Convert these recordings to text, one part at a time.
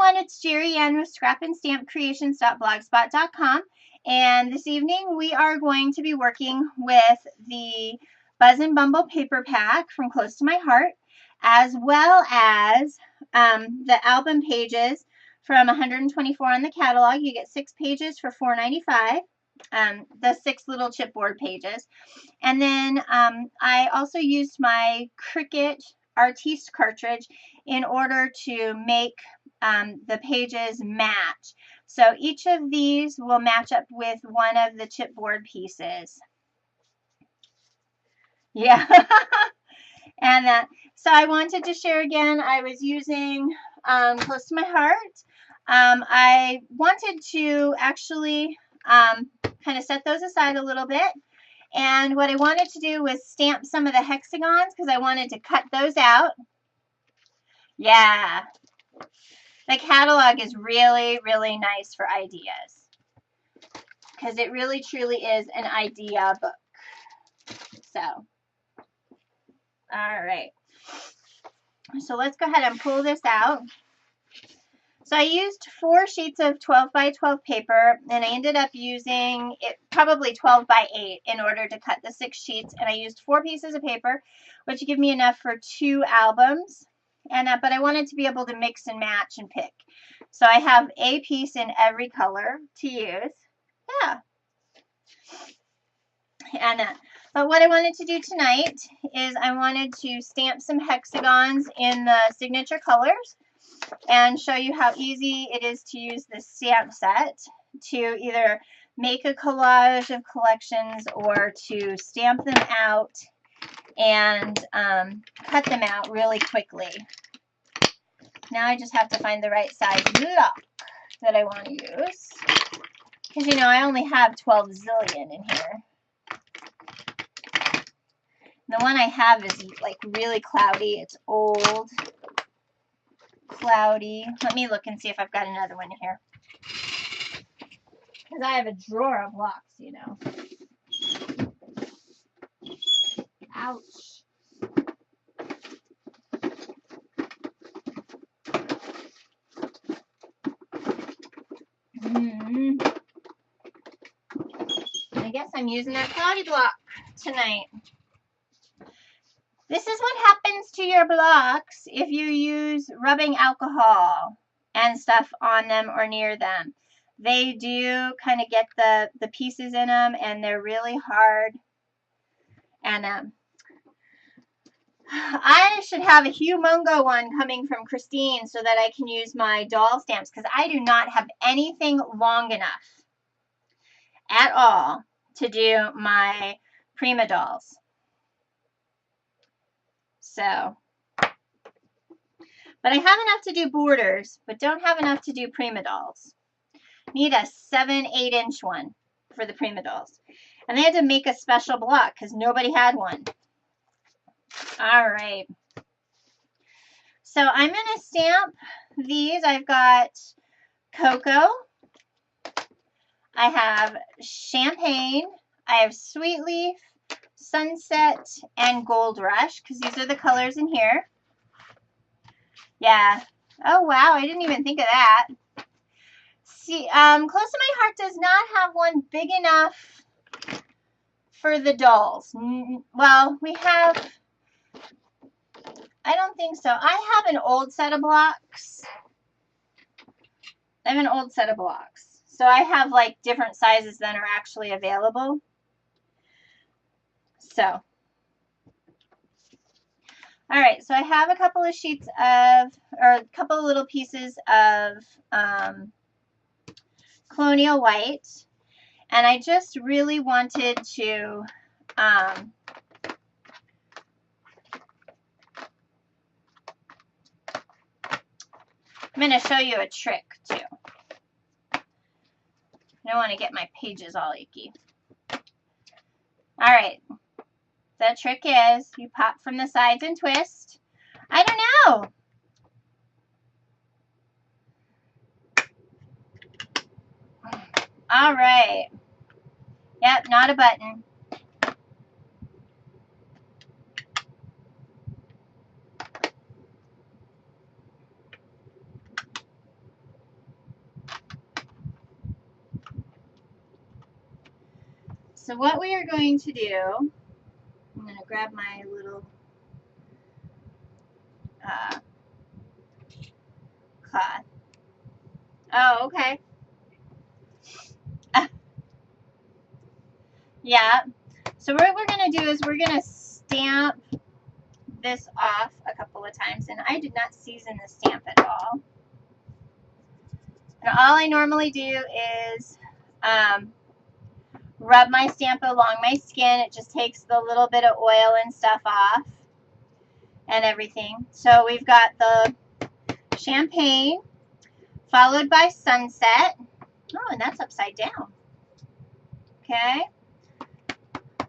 everyone, it's Gerriann with scrapandstampcreations.blogspot.com, and this evening we are going to be working with the Buzz and Bumble paper pack from Close to My Heart, as well as the album pages from 124 on the catalog. You get 6 pages for $4.95, the 6 little chipboard pages. And then I also used my Cricut Artiste cartridge in order to make the pages match. So each of these will match up with one of the chipboard pieces. Yeah. And so I wanted to share again, I was using Close to My Heart. I wanted to actually kind of set those aside a little bit. And what I wanted to do was stamp some of the hexagons because I wanted to cut those out. Yeah. The catalog is really, really nice for ideas because it really, truly is an idea book. So, all right. So let's go ahead and pull this out. So I used 4 sheets of 12 by 12 paper, and I ended up using it probably 12 by 8 in order to cut the 6 sheets. And I used 4 pieces of paper, which give me enough for 2 albums. And but I wanted to be able to mix and match and pick. So I have a piece in every color to use. Yeah. And but what I wanted to do tonight is I wanted to stamp some hexagons in the signature colors and show you how easy it is to use the stamp set to either make a collage of collections or to stamp them out and cut them out really quickly. Now I just have to find the right size block that I want to use. Because, you know, I only have 12 zillion in here. The one I have is like really cloudy. It's old, cloudy. Let me look and see if I've got another one in here. Because I have a drawer of blocks, you know. Ouch. I guess I'm using that cloudy block tonight. This is what happens to your blocks if you use rubbing alcohol and stuff on them or near them. They do kind of get the pieces in them, and they're really hard. And I should have a humongo one coming from Christine so that I can use my doll stamps, because I do not have anything long enough at all to do my Prima dolls. So, but I have enough to do borders, but don't have enough to do Prima dolls. Need a 7/8 inch one for the Prima dolls. And they had to make a special block because nobody had one. All right. So I'm going to stamp these. I've got Cocoa. I have Champagne. I have Sweet Leaf, Sunset, and Gold Rush, because these are the colors in here. Yeah. Oh, wow. I didn't even think of that. See, Close to My Heart does not have one big enough for the dolls. Well, we have... I don't think so. I have an old set of blocks. I have an old set of blocks. So I have like different sizes than are actually available. So, all right. So I have a couple of sheets of, or a couple of little pieces of Colonial White. And I just really wanted to I'm going to show you a trick, too. I don't want to get my pages all icky. All right. The trick is you pop from the sides and twist. I don't know. All right. Yep, not a button. So what we are going to do, I'm going to grab my little cloth. Oh, okay. Yeah. So what we're going to do is we're going to stamp this off a couple of times, and I did not season the stamp at all. And all I normally do is rub my stamp along my skin. It just takes the little bit of oil and stuff off and everything. So we've got the champagne, followed by sunset. Oh, and that's upside down. Okay.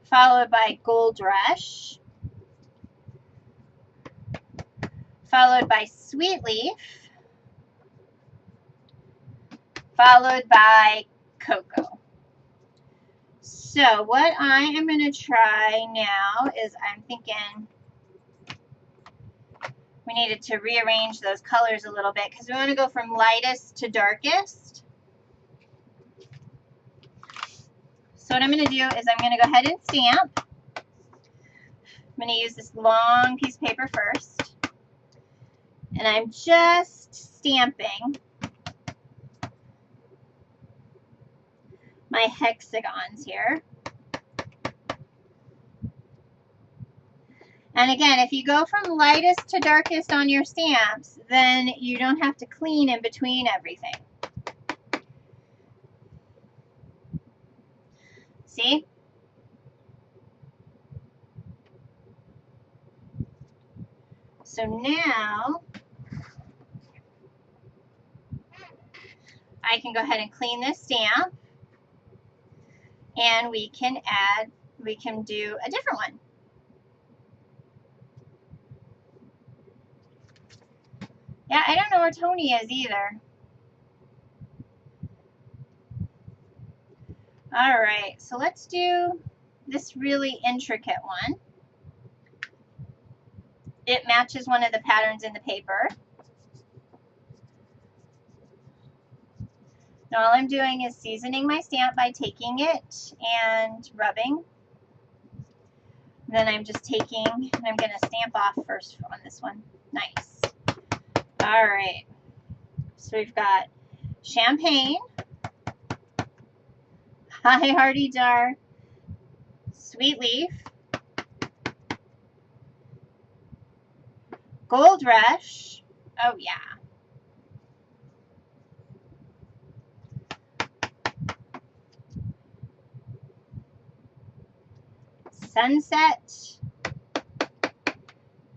Followed by gold rush. Followed by sweet leaf. Followed by cocoa. So what I am going to try now is I'm thinking we needed to rearrange those colors a little bit because we want to go from lightest to darkest. So what I'm going to do is I'm going to go ahead and stamp. I'm going to use this long piece of paper first. And I'm just stamping my hexagons here. And again, if you go from lightest to darkest on your stamps, then you don't have to clean in between everything. See? So now I can go ahead and clean this stamp, and we can do a different one. Yeah, I don't know where Tony is either. All right, so let's do this really intricate one. It matches one of the patterns in the paper. Now all I'm doing is seasoning my stamp by taking it and rubbing. Then I'm just taking, and I'm going to stamp off first on this one. Nice. All right. So we've got champagne, high hardy dar, sweet leaf, gold rush. Oh yeah. Sunset,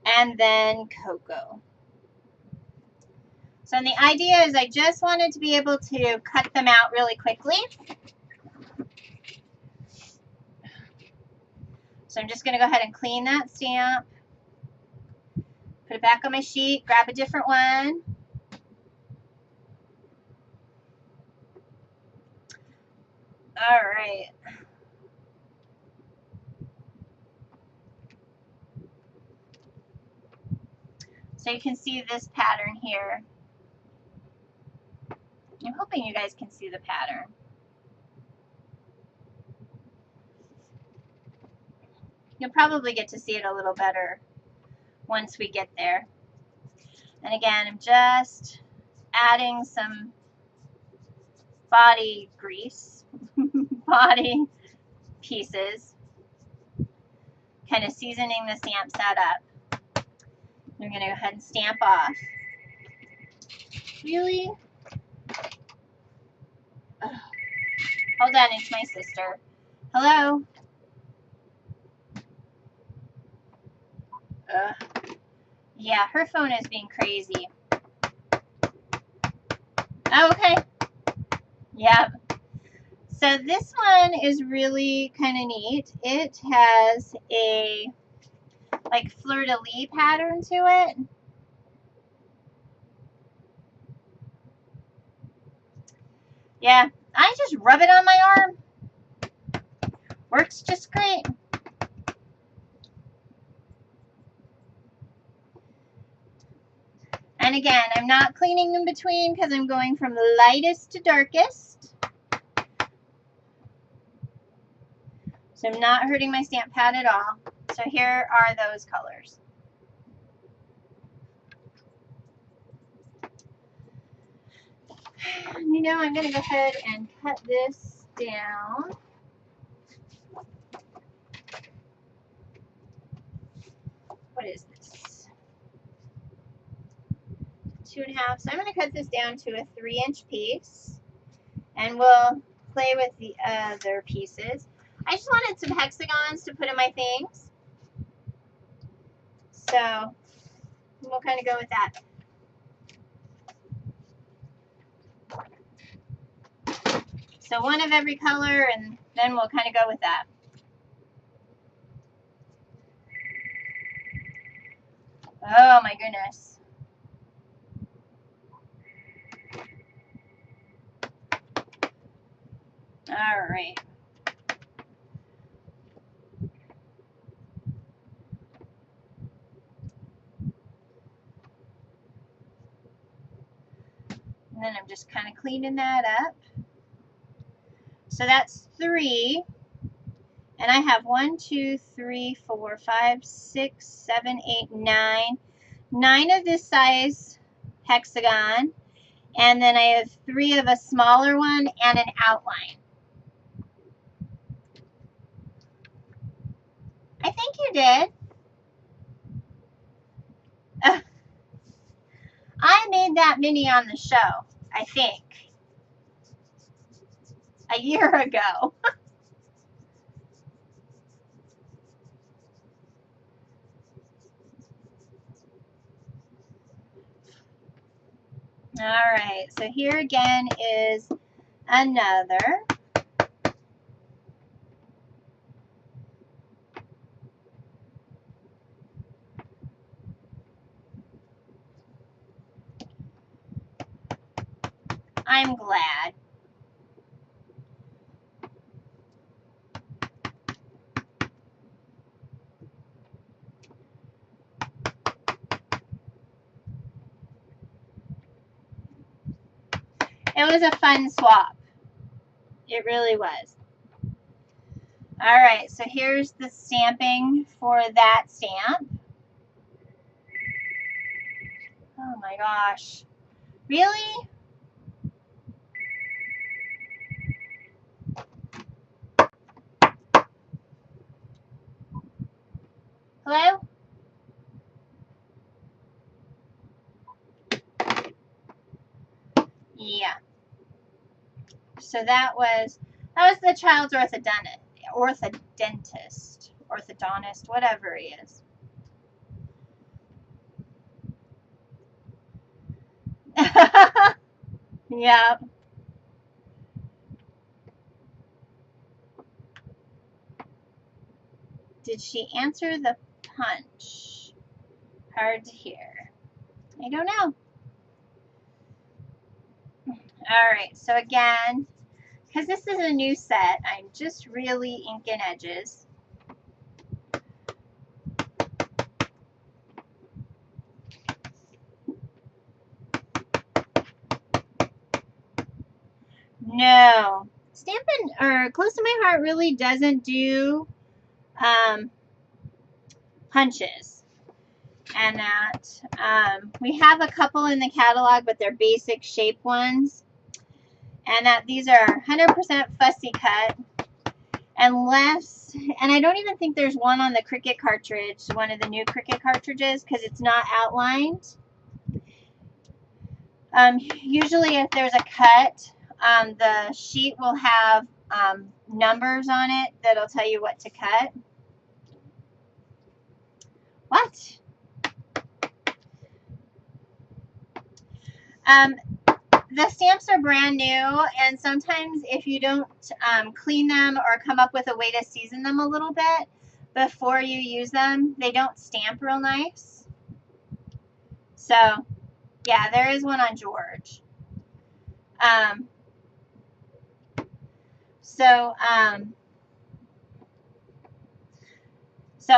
and then cocoa. So the idea is I just wanted to be able to cut them out really quickly. So I'm just going to go ahead and clean that stamp, put it back on my sheet, grab a different one. All right. So you can see this pattern here. I'm hoping you guys can see the pattern. You'll probably get to see it a little better once we get there. And again, I'm just adding some body grease, body pieces, kind of seasoning the stamp set up. I'm going to go ahead and stamp off. Really? Ugh. Hold on, it's my sister. Hello? Yeah, her phone is being crazy. Oh, okay. Yep. So this one is really kind of neat. It has a like fleur-de-lis pattern to it. Yeah, I just rub it on my arm. Works just great. And again, I'm not cleaning in between because I'm going from lightest to darkest. So I'm not hurting my stamp pad at all. So here are those colors. You know, I'm going to go ahead and cut this down. What is this? 2.5. So I'm going to cut this down to a 3-inch piece. And we'll play with the other pieces. I just wanted some hexagons to put in my things. So we'll kind of go with that. So one of every color, and then we'll kind of go with that. Oh my goodness. All right. And then I'm just kind of cleaning that up. So that's 3. And I have 1, 2, 3, 4, 5, 6, 7, 8, 9. 9 of this size hexagon. And then I have 3 of a smaller one and an outline. I think you did. I made that mini on the show, I think, a year ago. All right, so here again is another. I'm glad. It was a fun swap. It really was. All right, so here's the stamping for that stamp. Oh my gosh. Really? Hello? Yeah. So that was the child's orthodontist, whatever he is. Yeah. Did she answer the punch? Hard to hear. I don't know. All right, so again, because this is a new set, I'm just really inking edges. No, Stampin' or Close to My Heart really doesn't do punches. And that we have a couple in the catalog, but they're basic shape ones. And that these are 100% fussy cut. Unless, and I don't even think there's one on the Cricut cartridge, one of the new Cricut cartridges, because it's not outlined. Usually if there's a cut, the sheet will have numbers on it that'll tell you what to cut. What? The stamps are brand new, and sometimes if you don't clean them or come up with a way to season them a little bit before you use them, they don't stamp real nice. So, yeah, there is one on George. So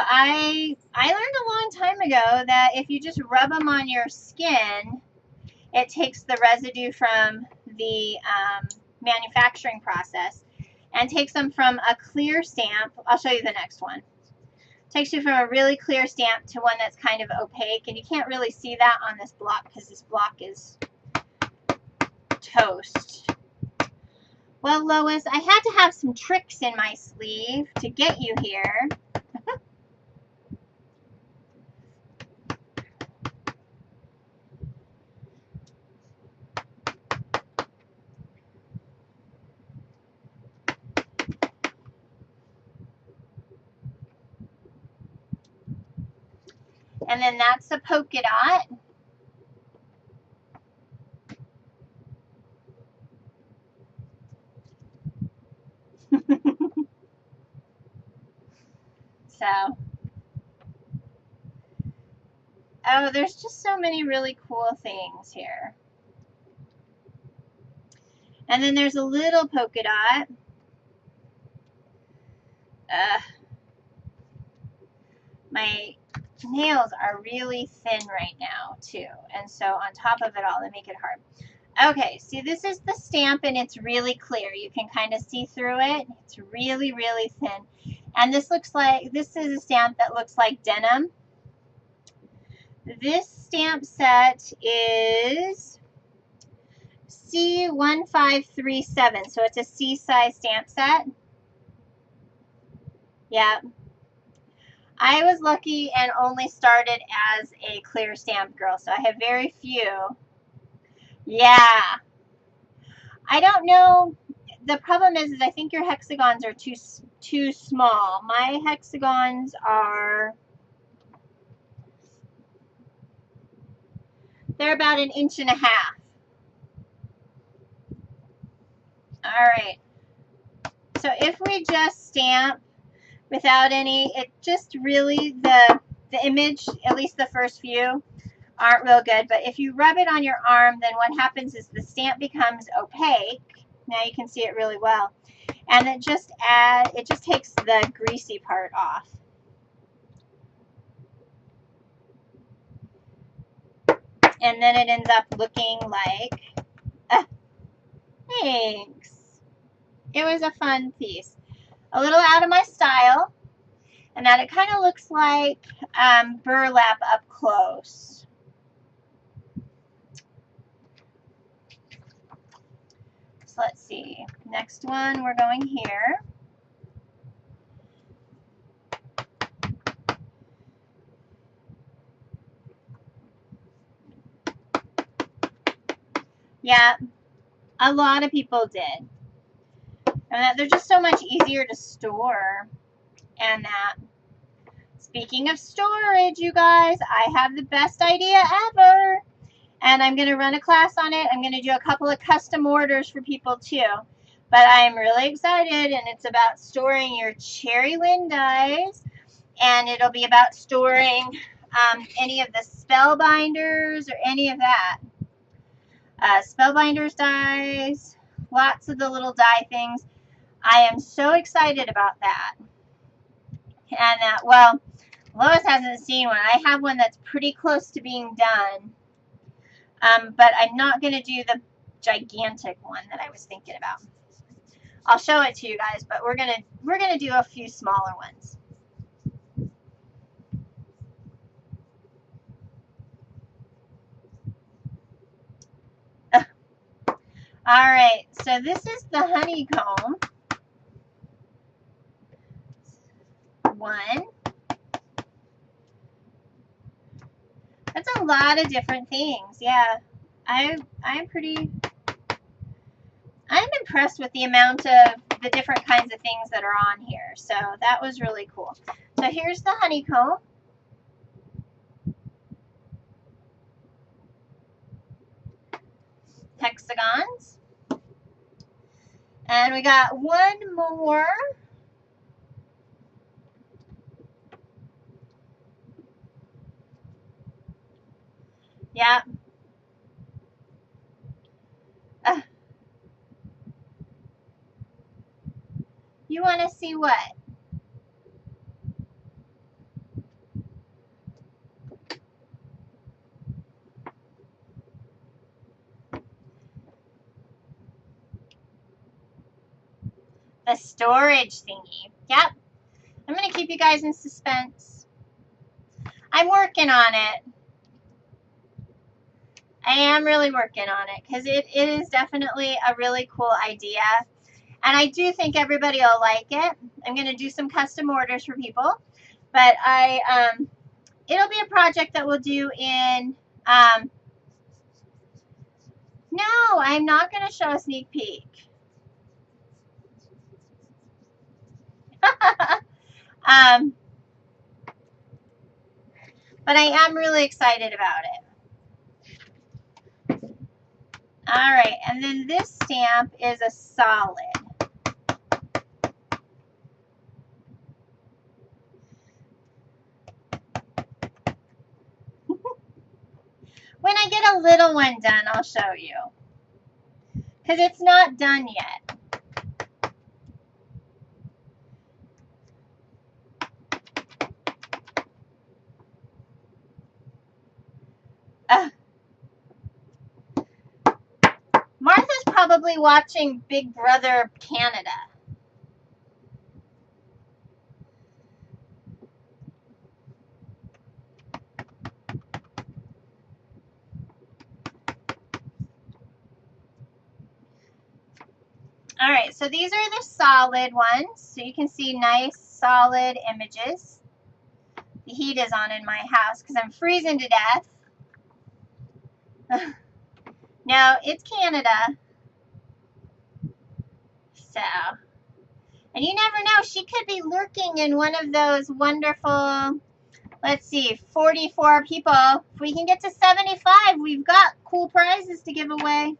I learned a long time ago that if you just rub them on your skin, it takes the residue from the manufacturing process. and takes them from a clear stamp. I'll show you the next one. Takes you from a really clear stamp to one that's kind of opaque, and you can't really see that on this block because this block is toast. Well, Lois, I had to have some tricks in my sleeve to get you here. And then that's a polka dot. So, oh, there's just so many really cool things here. And then there's a little polka dot. My nails are really thin right now, too. And so on top of it all, they make it hard. Okay, see, this is the stamp, and it's really clear. You can kind of see through it. It's really, really thin. And this is a stamp that looks like denim. This stamp set is C1537, so it's a C size stamp set. Yeah. I was lucky and only started as a clear stamp girl, so I have very few. Yeah. I don't know. The problem is I think your hexagons are too small. My hexagons are, they're about 1.5 inches. All right. So if we just stamp without any, it just really, the image, at least the first few, aren't real good. But if you rub it on your arm, then what happens is the stamp becomes opaque. Now you can see it really well. And it just takes the greasy part off. And then it ends up looking like, thanks. It was a fun piece. A little out of my style. And that it kind of looks like burlap up close. So let's see. Next one, we're going here. Yeah, a lot of people did. And that they're just so much easier to store. And that, speaking of storage, you guys, I have the best idea ever. And I'm going to run a class on it. I'm going to do a couple of custom orders for people too. But I'm really excited, and it's about storing your Cherry Lynn dies. And it'll be about storing any of the Spellbinders or any of that. Spellbinders dies, lots of the little die things. I am so excited about that. And well, Lois hasn't seen one. I have one that's pretty close to being done. But I'm not going to do the gigantic one that I was thinking about. I'll show it to you guys, but we're gonna do a few smaller ones. All right, so this is the honeycomb one. That's a lot of different things. Yeah, I'm impressed with the amount of the different kinds of things that are on here. So that was really cool. So here's the honeycomb. Hexagons. And we got one more. Yeah. You want to see what? A storage thingy. Yep. I'm going to keep you guys in suspense. I'm working on it. I am really working on it because it is definitely a really cool idea. And I do think everybody will like it. I'm going to do some custom orders for people. But it'll be a project that we'll do in, no, I'm not going to show a sneak peek. But I am really excited about it. All right, and then this stamp is a solid. When I get a little one done, I'll show you. Because it's not done yet. Martha's probably watching Big Brother Canada. All right, so these are the solid ones. So you can see nice solid images. The heat is on in my house because I'm freezing to death. No, it's Canada. So, and you never know, she could be lurking in one of those wonderful, let's see, 44 people. If we can get to 75, we've got cool prizes to give away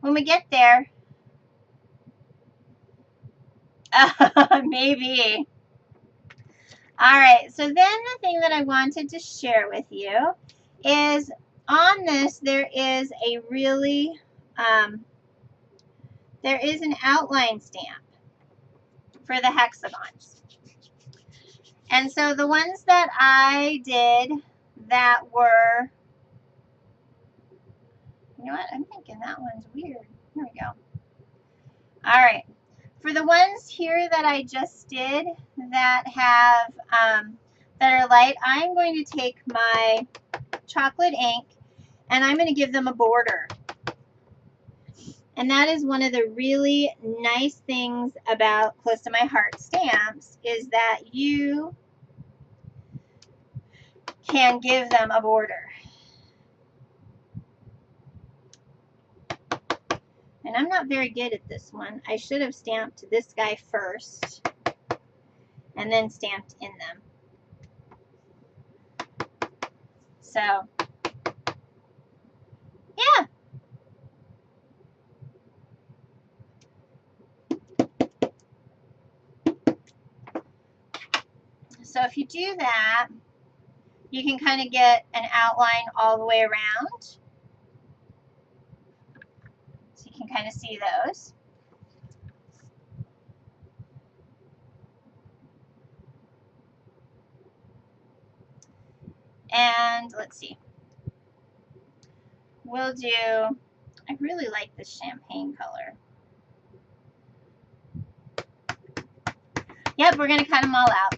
when we get there. Maybe. All right, so then the thing that I wanted to share with you is on this, there is a really, there is an outline stamp for the hexagons. And so the ones that I did that were, you know what, I'm thinking that one's weird. Here we go. All right. For the ones here that I just did that have, that are light, I'm going to take my chocolate ink and I'm going to give them a border. And that is one of the really nice things about Close to My Heart stamps is that you can give them a border. And I'm not very good at this one. I should have stamped this guy first and then stamped in them. So, yeah. So if you do that, you can kind of get an outline all the way around. So you can kind of see those. And let's see. We'll do, I really like this champagne color. Yep, we're going to cut them all out.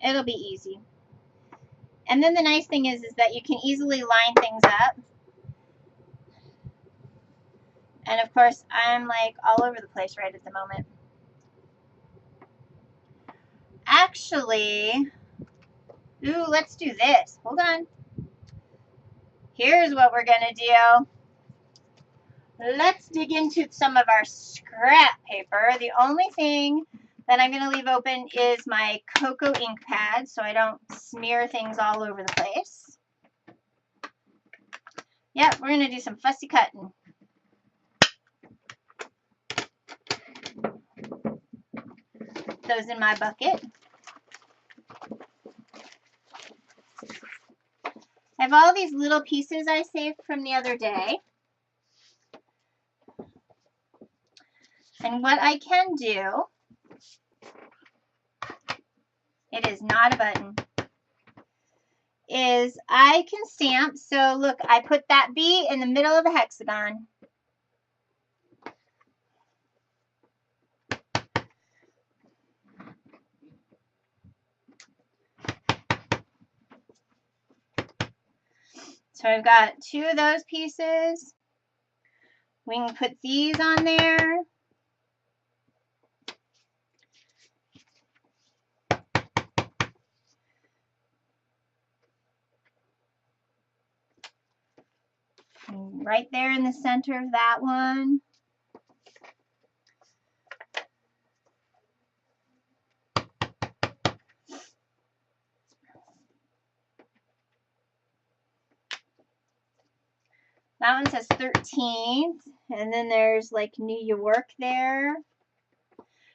It'll be easy. And then the nice thing is that you can easily line things up. And of course, I'm like all over the place right at the moment. Actually, ooh, let's do this. Hold on. Here's what we're going to do. Let's dig into some of our scrap paper. The only thing that I'm going to leave open is my cocoa ink pad so I don't smear things all over the place. Yep, we're going to do some fussy cutting. Those in my bucket. I have all these little pieces I saved from the other day. And what I can do, it is not a button, is I can stamp. So look, I put that B in the middle of the hexagon. So I've got 2 of those pieces. We can put these on there. And right there in the center of that one. That one says 13th, and then there's like New York there.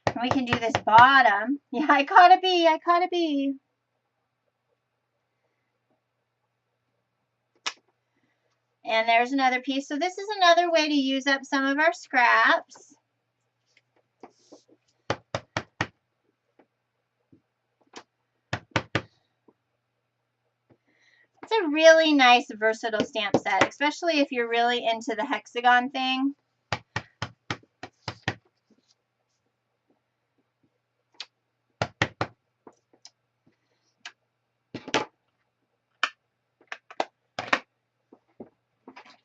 And we can do this bottom. Yeah, I caught a bee. I caught a bee. And there's another piece. So this is another way to use up some of our scraps. It's a really nice versatile stamp set, especially if you're really into the hexagon thing.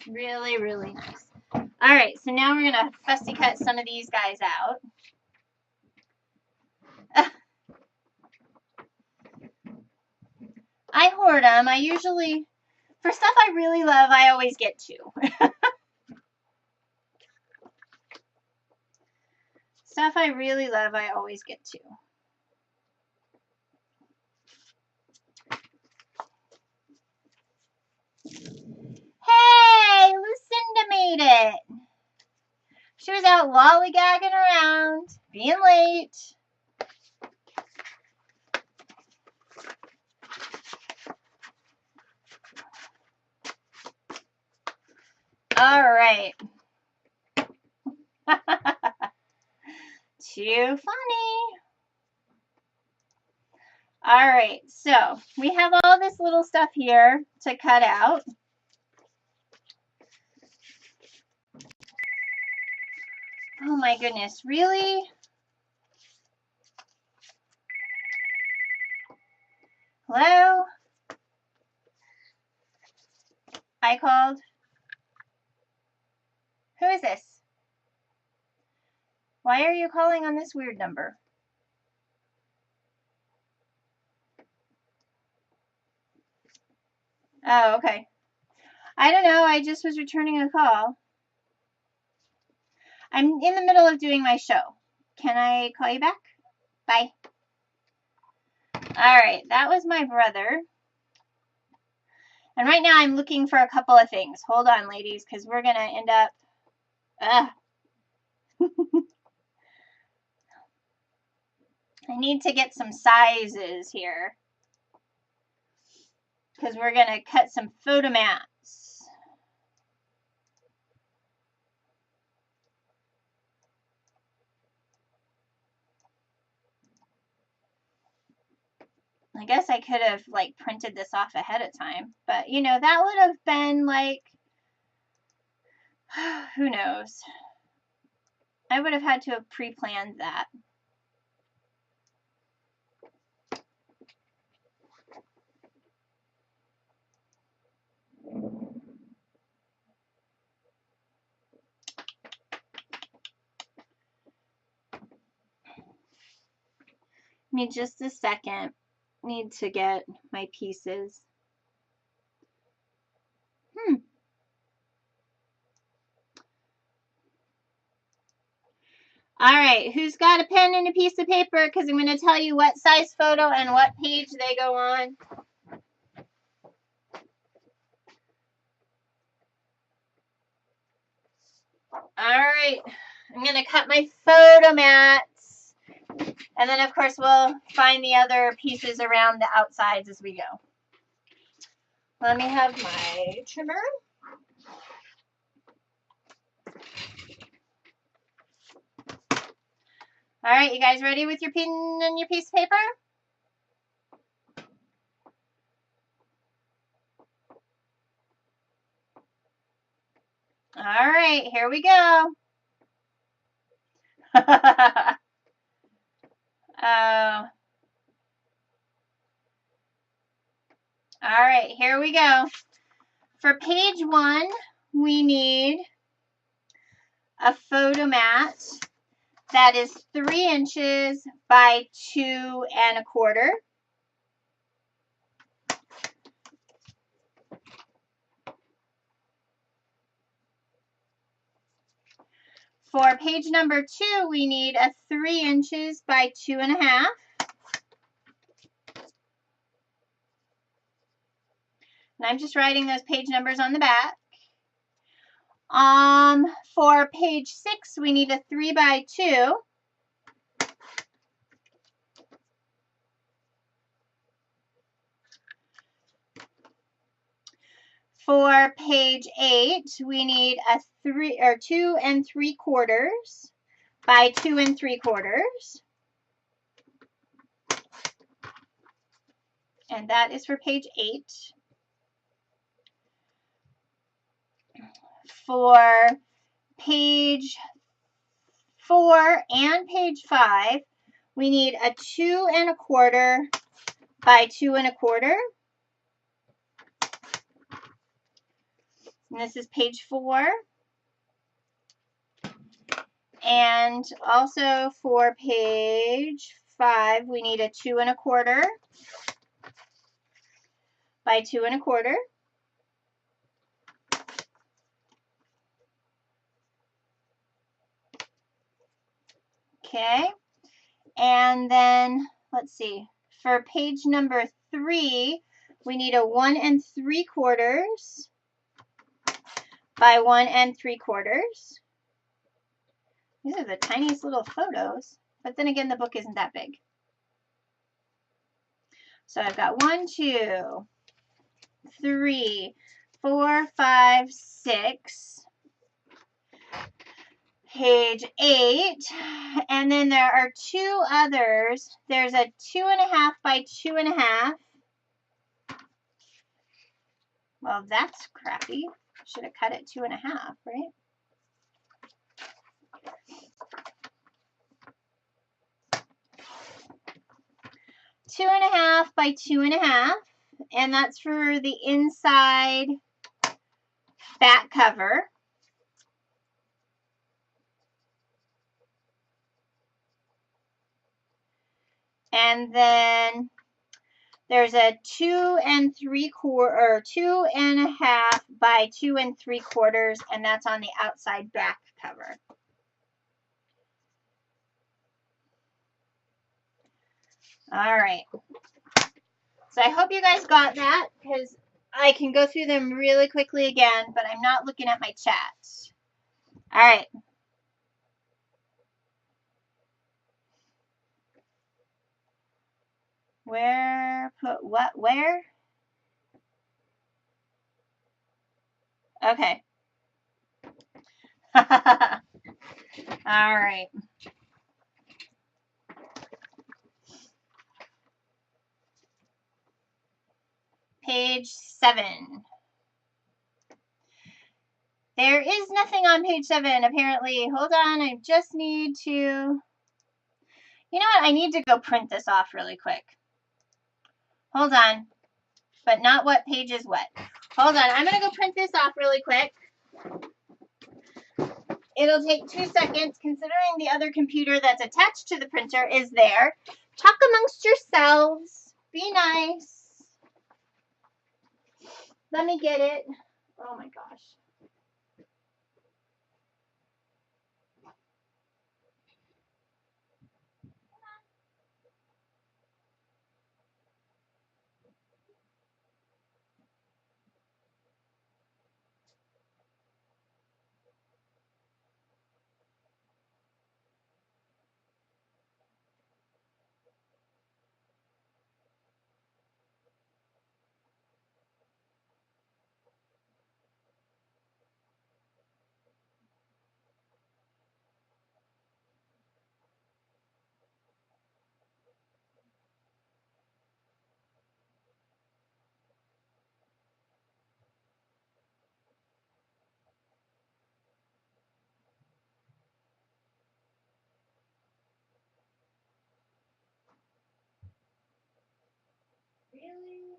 Really, really nice. All right, so now we're going to fussy cut some of these guys out. I hoard them. I usually, for stuff I really love, I always get 2. Stuff I really love, I always get 2. Hey, Lucinda made it. She was out lollygagging around, being late. All right. Too funny. All right, so we have all this little stuff here to cut out. Oh my goodness, really? Hello? I called. Who is this? Why are you calling on this weird number? Oh, okay. I don't know. I just was returning a call. I'm in the middle of doing my show. Can I call you back? Bye. All right. That was my brother. And right now I'm looking for a couple of things. Hold on, ladies, because we're going to end up... I need to get some sizes here, because we're going to cut some photo mats. I guess I could have like printed this off ahead of time, but you know, that would have been like, who knows? I would have had to have pre-planned that. Give me just a second. Need to get my pieces. All right, who's got a pen and a piece of paper? Because I'm going to tell you what size photo and what page they go on. All right, I'm going to cut my photo mats. And then, of course, we'll find the other pieces around the outsides as we go. Let me have my trimmer. All right, you guys ready with your pen and your piece of paper? All right, here we go. Oh. All right, here we go. For page 1, we need a photo mat that is 3 inches by 2¼ inches. For page number 2, we need a 3 inches by 2½ inches. And I'm just writing those page numbers on the back. For page 6, we need a 3 by 2. For page 8, we need a 2 3/4 by 2 3/4. And that is for page 8. For page 4 and page 5, we need a 2 1/4 by 2 1/4. And this is page 4. And also for page 5, we need a 2 1/4 by 2 1/4. Okay. And then, let's see, for page number 3, we need a 1 3/4 by 1 3/4. These are the tiniest little photos, but then again, the book isn't that big. So I've got 1, 2, 3, 4, 5, 6. Page 8, and then there are 2 others. There's a 2 1/2 by 2 1/2. Well, that's crappy. Should have cut it 2 1/2, right? Two 2 1/2 by 2 1/2, and that's for the inside back cover. And then there's a 2 3/4 or 2 1/2 by 2 3/4, and that's on the outside back cover. All right. So I hope you guys got that, because I can go through them really quickly again, but I'm not looking at my chat. All right. Where, put what, where? Okay. All right. Page 7. There is nothing on page 7, apparently. Hold on, I just need to... You know what? I need to go print this off really quick. Hold on. But not what page is what. Hold on, I'm going to go print this off really quick. It'll take 2 seconds, considering the other computer that's attached to the printer is there. Talk amongst yourselves. Be nice. Let me get it. Oh my gosh. Really?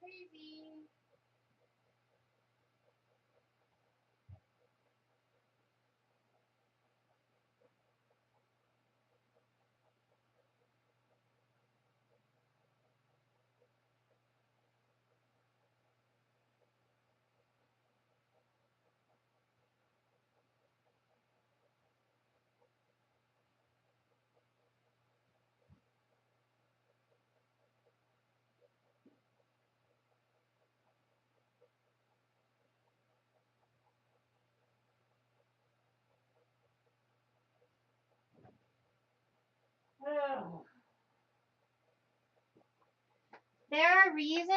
crazy. Ugh. There are reasons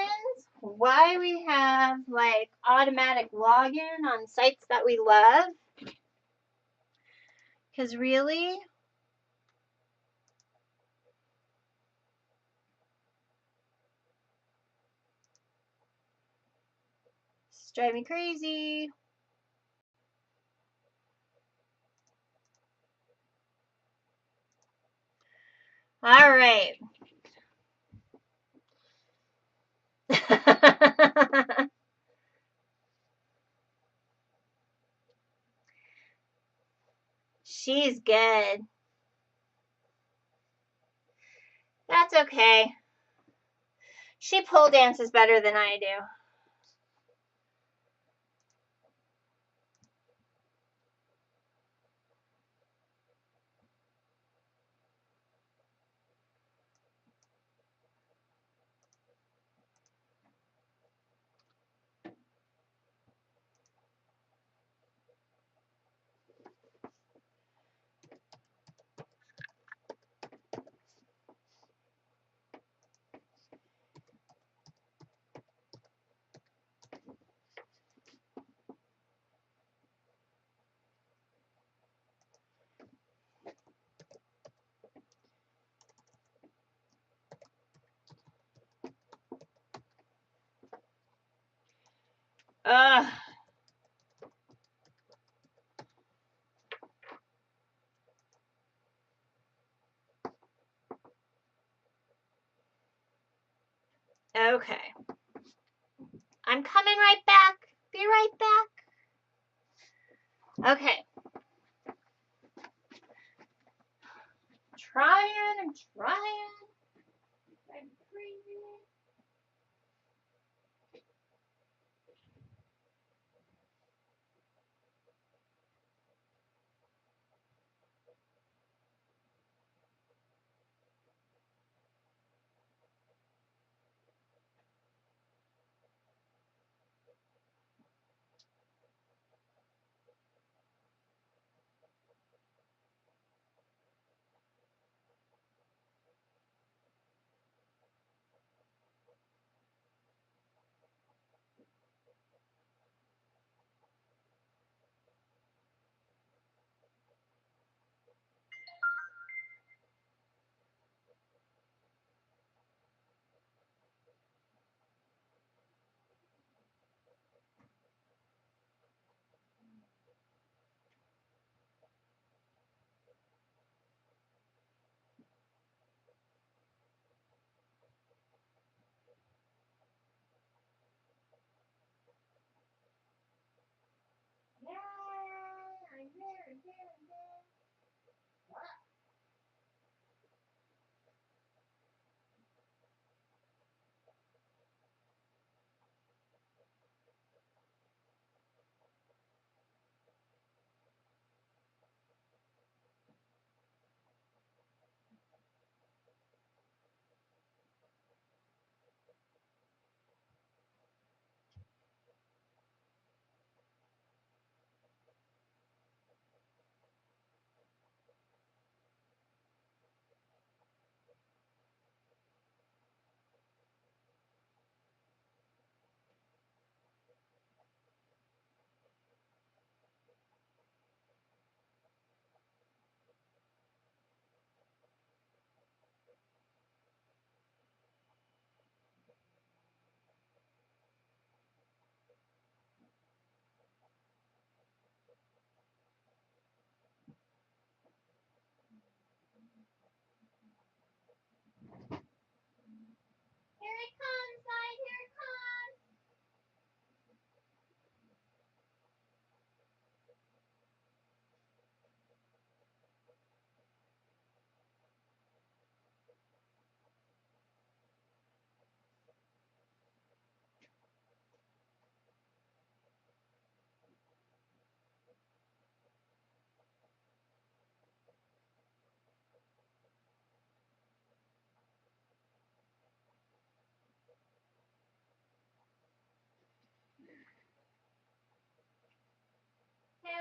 why we have like automatic login on sites that we love. Because really, it's driving me crazy. All right. She's good. That's okay. She pole dances better than I do. Ugh. Okay. I'm coming right back. Be right back. Okay. I'm trying. I'm crazy.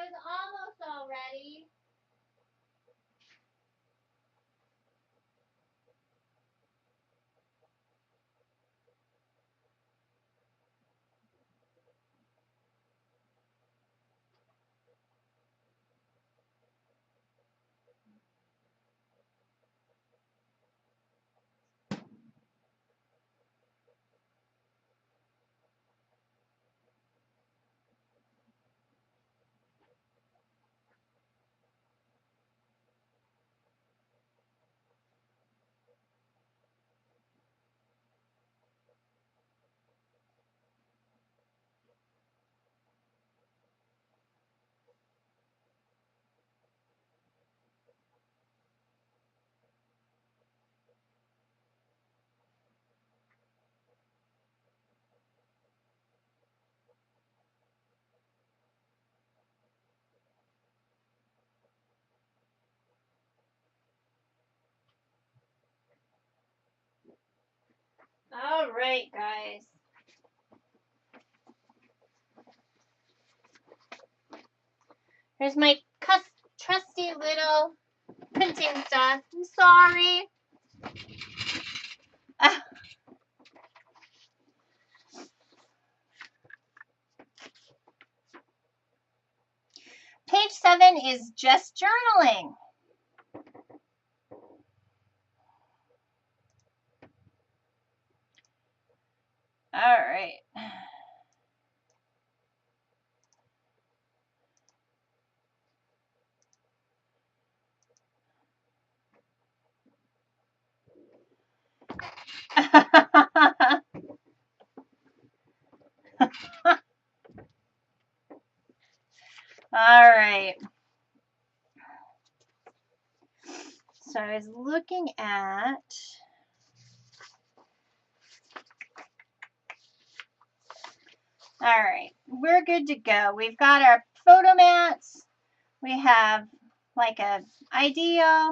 was almost all ready. All right, guys. Here's my trusty little printing stuff. I'm sorry. Page 7 is just journaling. All right. All right. So I was looking at all right, we're good to go. We've got our photo mats. We have like a idea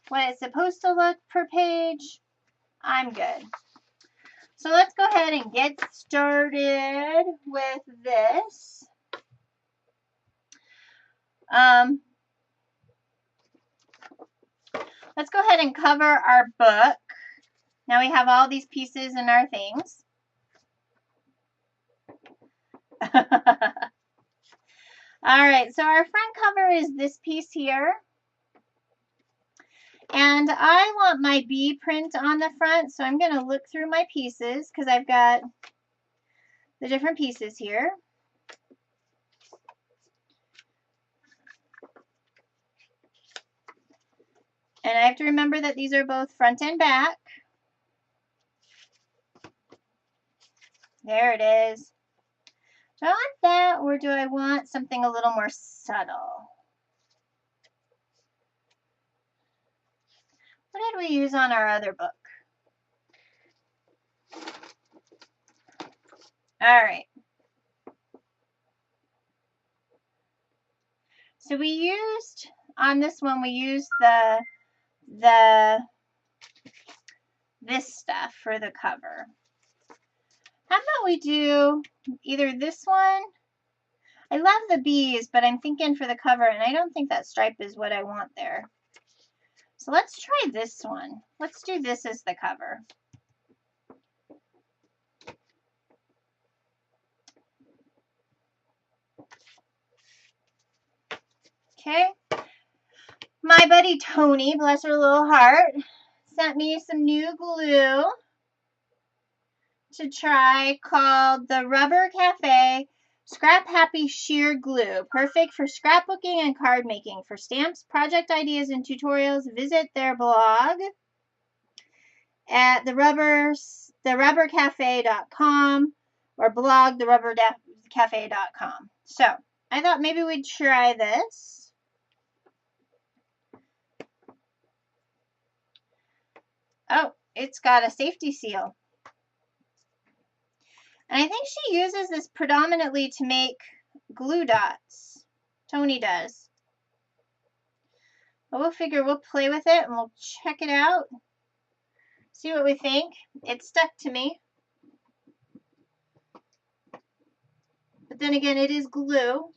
what it's supposed to look per page. I'm good. So let's go ahead and get started with this. Let's go ahead and cover our book. Now we have all these pieces and our things. All right, so our front cover is this piece here. And I want my B print on the front, so I'm going to look through my pieces because I've got the different pieces here. And I have to remember that these are both front and back. There it is. Do I want that or do I want something a little more subtle? What did we use on our other book? All right. So we used, on this one, we used this stuff for the cover. How about we do either this one? I love the bees, but I'm thinking for the cover, and I don't think that stripe is what I want there. So let's try this one. Let's do this as the cover. Okay. My buddy Tony, bless her little heart, sent me some new glue to try called the Rubber Cafe Scrap Happy Sheer Glue. Perfect for scrapbooking and card making. For stamps, project ideas, and tutorials, visit their blog at therubbercafe.com or blog therubbercafe.com. So I thought maybe we'd try this. Oh, it's got a safety seal. And I think she uses this predominantly to make glue dots. Tony does. But we'll figure we'll play with it and we'll check it out. See what we think. It stuck to me. But then again, it is glue.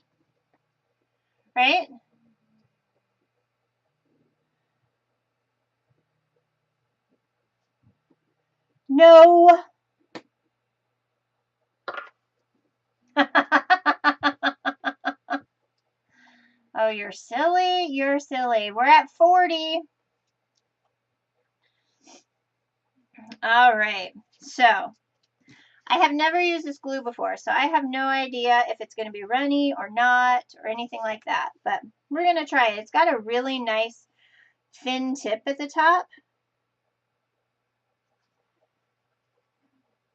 right? No. Oh, you're silly. You're silly. We're at 40. All right. So I have never used this glue before, so I have no idea if it's going to be runny or not or anything like that. But we're going to try it. It's got a really nice thin tip at the top.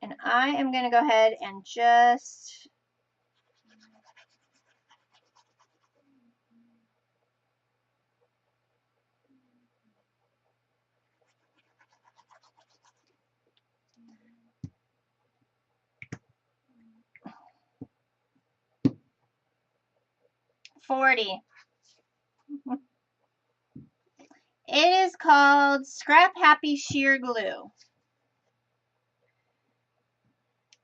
And I am going to go ahead and just $40. It is called Scrap Happy Sheer Glue.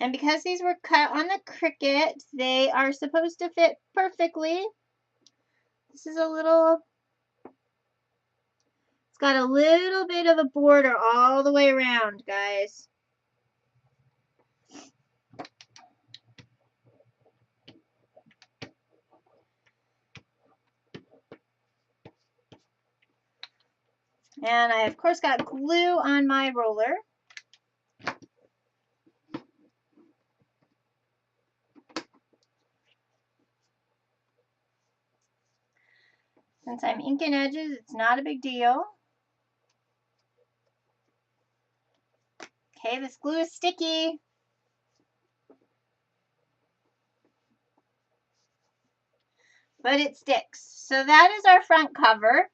And because these were cut on the Cricut, they are supposed to fit perfectly. This is a little, it's got a little bit of a border all the way around, guys. And I, of course, got glue on my roller. Since I'm inking edges, it's not a big deal. Okay, this glue is sticky. But it sticks. So that is our front cover.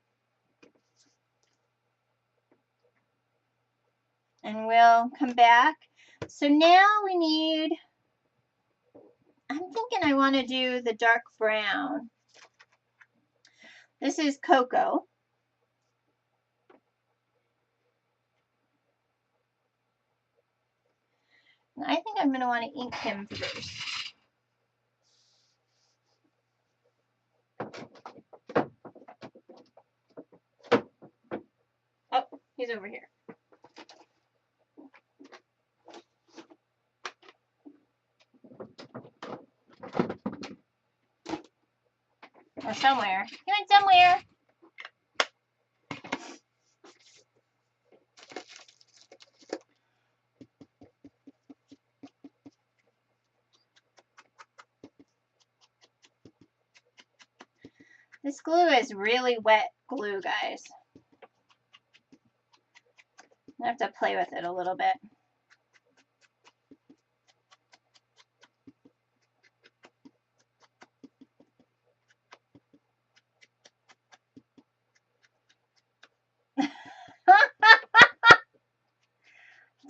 And we'll come back. So now we need, I'm thinking I want to do the dark brown. This is Cocoa. And I think I'm going to want to ink him first. Oh, he's over here. Or somewhere. He went somewhere. This glue is really wet glue, guys. I have to play with it a little bit.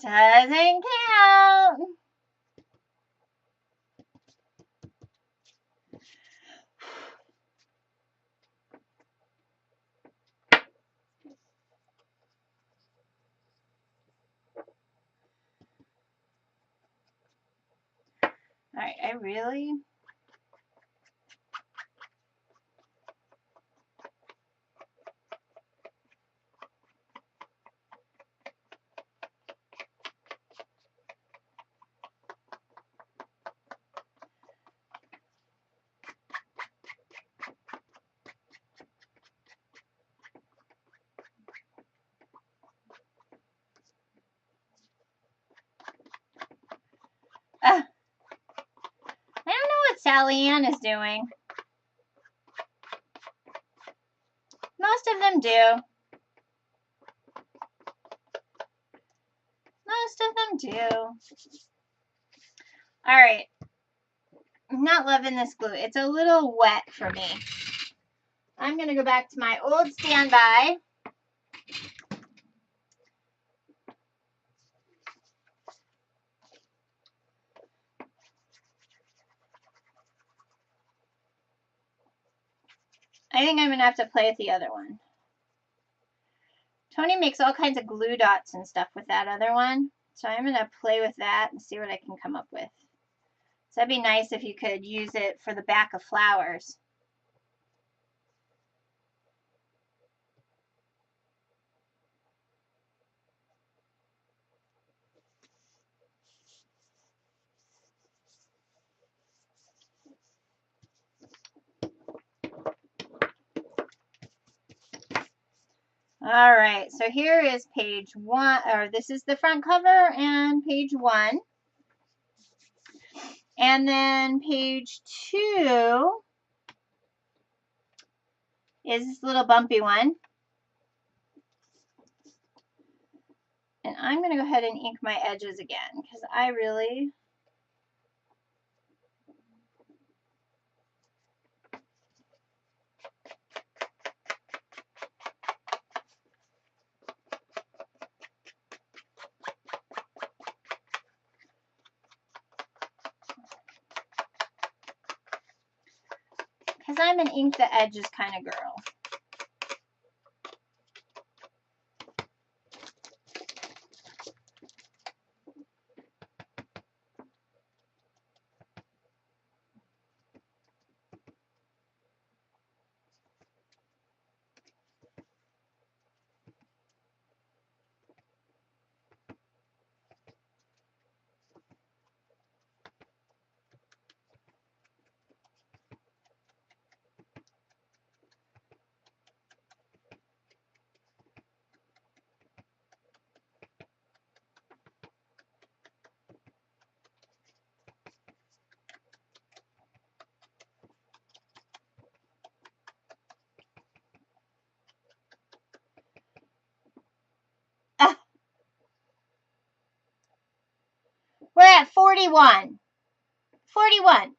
Doesn't count. All right, I really... I don't know what Sally Ann is doing. Most of them do. Most of them do. All right. I'm not loving this glue. It's a little wet for me. I'm going to go back to my old standby. I think I'm going to have to play with the other one. Tony makes all kinds of glue dots and stuff with that other one. So I'm going to play with that and see what I can come up with. So that'd be nice if you could use it for the back of flowers. All right, so here is page 1, or this is the front cover and page 1. And then page 2 is this little bumpy one. And I'm going to go ahead and ink my edges again because I really because I'm an ink the edges kind of girl. Ah, we're at 41. 41.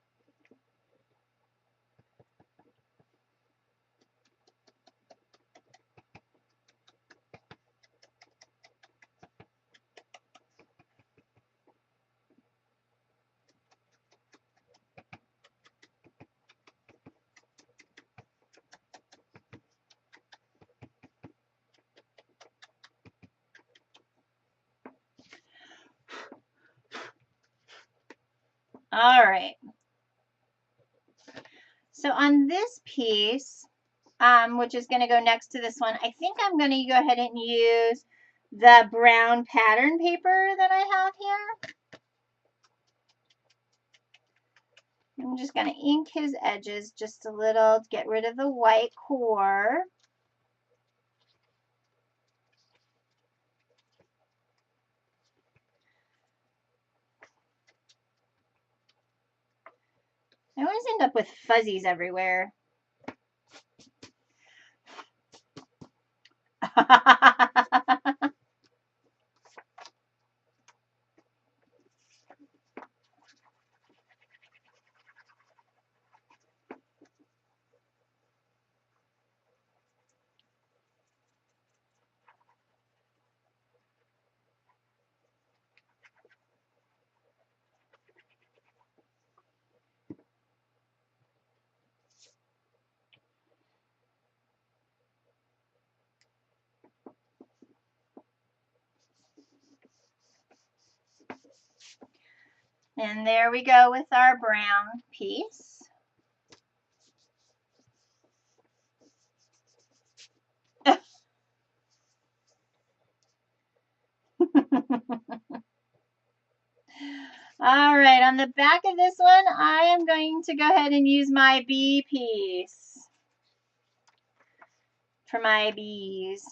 All right. So on this piece, which is going to go next to this one, I think I'm going to go ahead and use the brown pattern paper that I have here. I'm just going to ink his edges just a little to get rid of the white core. I always end up with fuzzies everywhere. And there we go with our brown piece. All right, on the back of this one, I am going to go ahead and use my bee piece for my bees.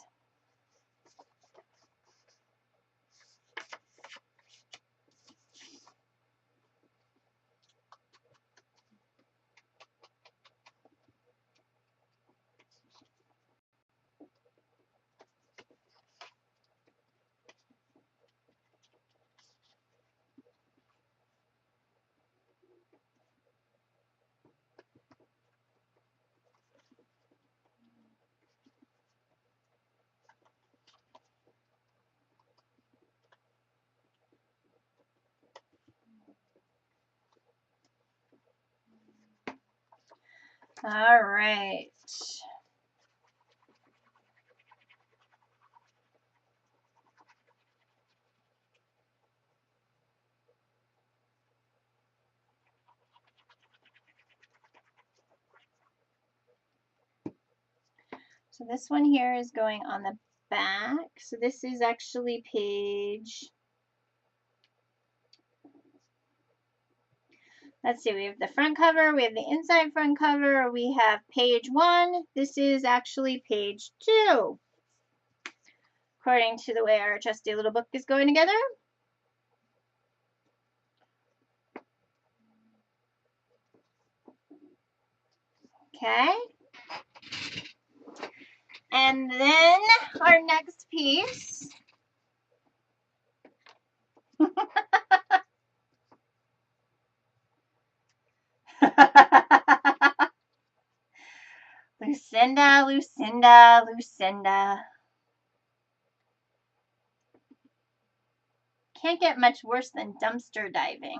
All right. So this one here is going on the back. So this is actually page, let's see, we have the front cover, we have the inside front cover, we have page 1. This is actually page 2. according to the way our trusty little book is going together. Okay. And then our next piece. Lucinda, Lucinda, Lucinda. Can't get much worse than dumpster diving.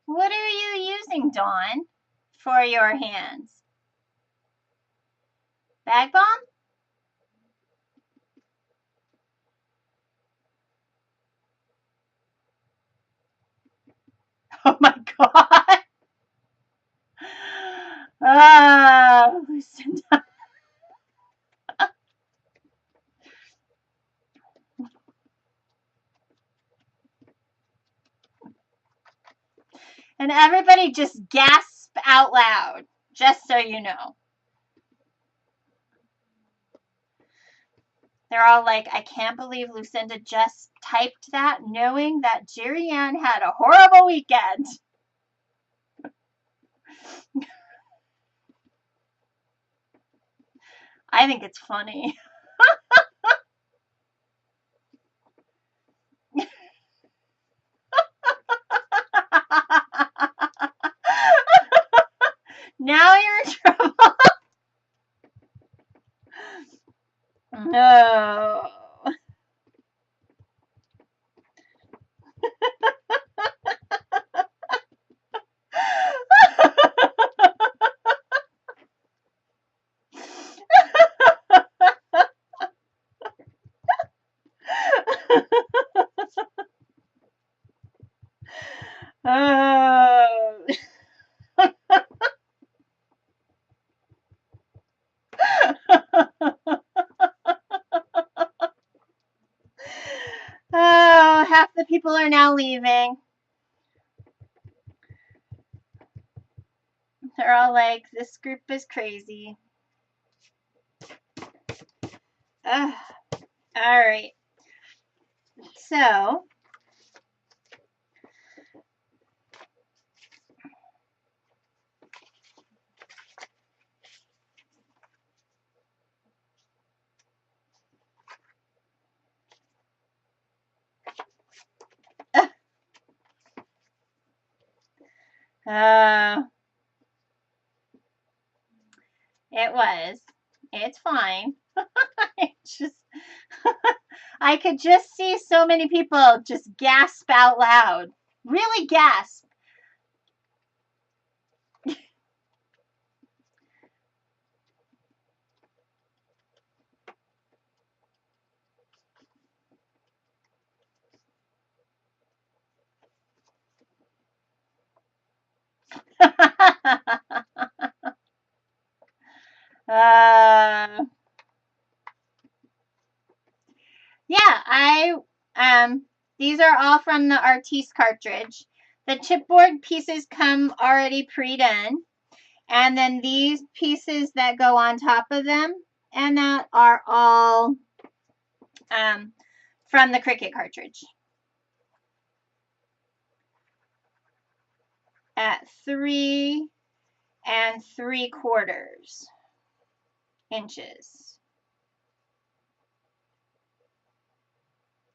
What are you using, Dawn, for your hands? Bag balm? Oh my God. Lucinda. And everybody just gasp out loud, just so you know. They're all like, I can't believe Lucinda just typed that knowing that Gerriann had a horrible weekend. I think it's funny. Now you're in trouble. No. Oh, half the people are now leaving. They're all like, this group is crazy. All right. So, it was. It's fine. I could just see so many people just gasp out loud. Really gasp. Yeah, these are all from the Artiste cartridge. The chipboard pieces come already pre-done. And then these pieces that go on top of them and that are all from the Cricut cartridge. At 3 3/4 inches.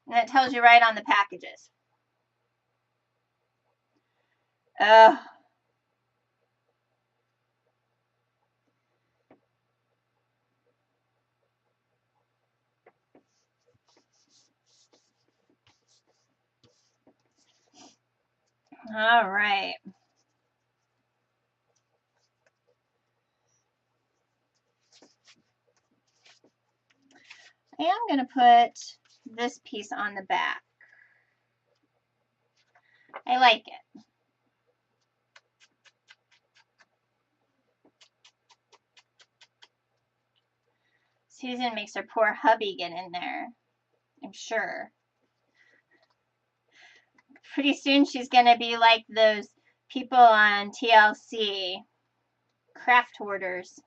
And it tells you right on the packages. Ugh. All right. I am going to put this piece on the back. I like it. Susan makes her poor hubby get in there, I'm sure. Pretty soon she's going to be like those people on TLC, craft hoarders,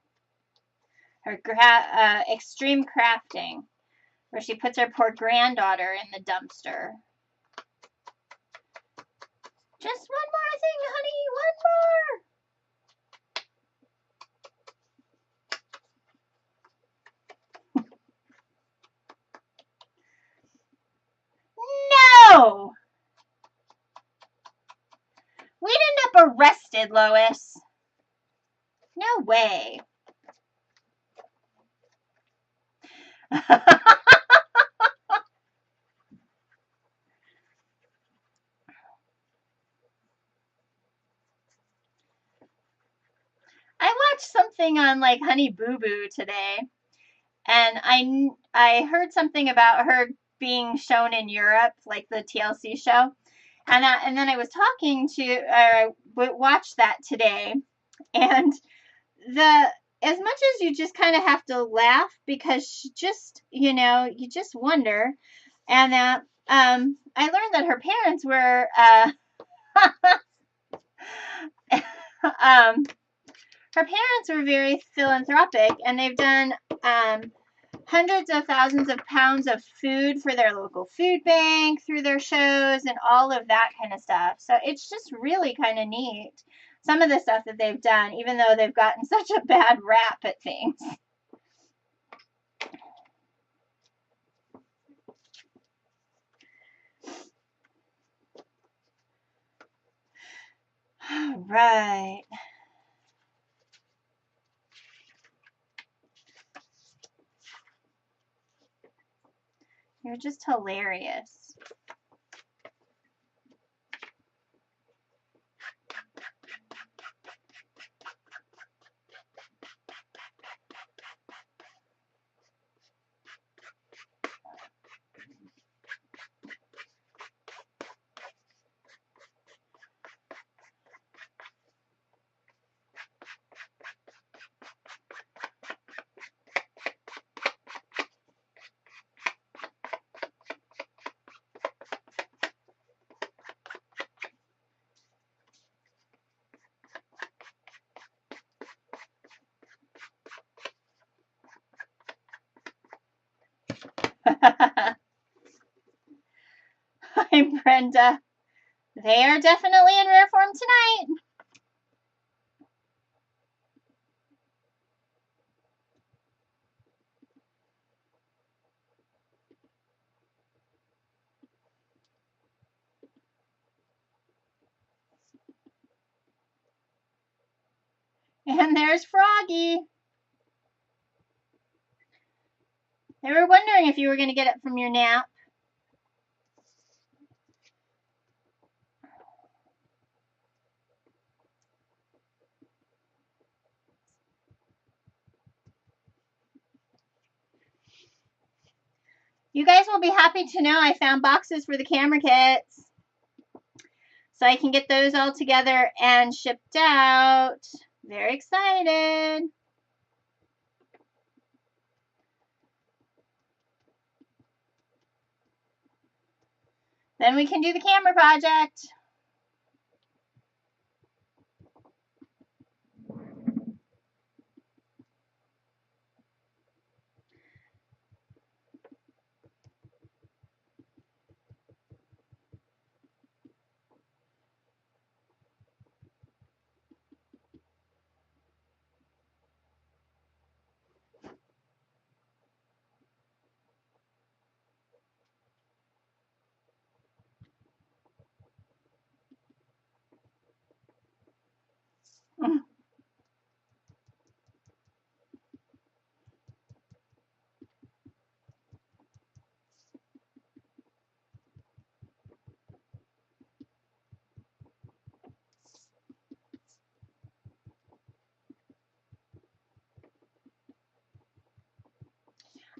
or extreme crafting, where she puts her poor granddaughter in the dumpster. Just one more thing, honey, one more. No! We'd end up arrested, Lois. No way. I watched something on like Honey Boo Boo today, and I heard something about her being shown in Europe, like the TLC show, and then I was talking to watched that today, and the as much as you just kind of have to laugh because she just you just wonder, and that I learned that her parents were her parents were very philanthropic, and they've done hundreds of thousands of pounds of food for their local food bank through their shows and all of that kind of stuff. So it's just really kind of neat, some of the stuff that they've done, even though they've gotten such a bad rap at things. All right. You're just hilarious. Hi, Brenda. They are definitely in rare form tonight. And there's Froggy. They were wondering if you were going to get up from your nap. You guys will be happy to know I found boxes for the camera kits, so I can get those all together and shipped out. Very excited. Then we can do the camera project.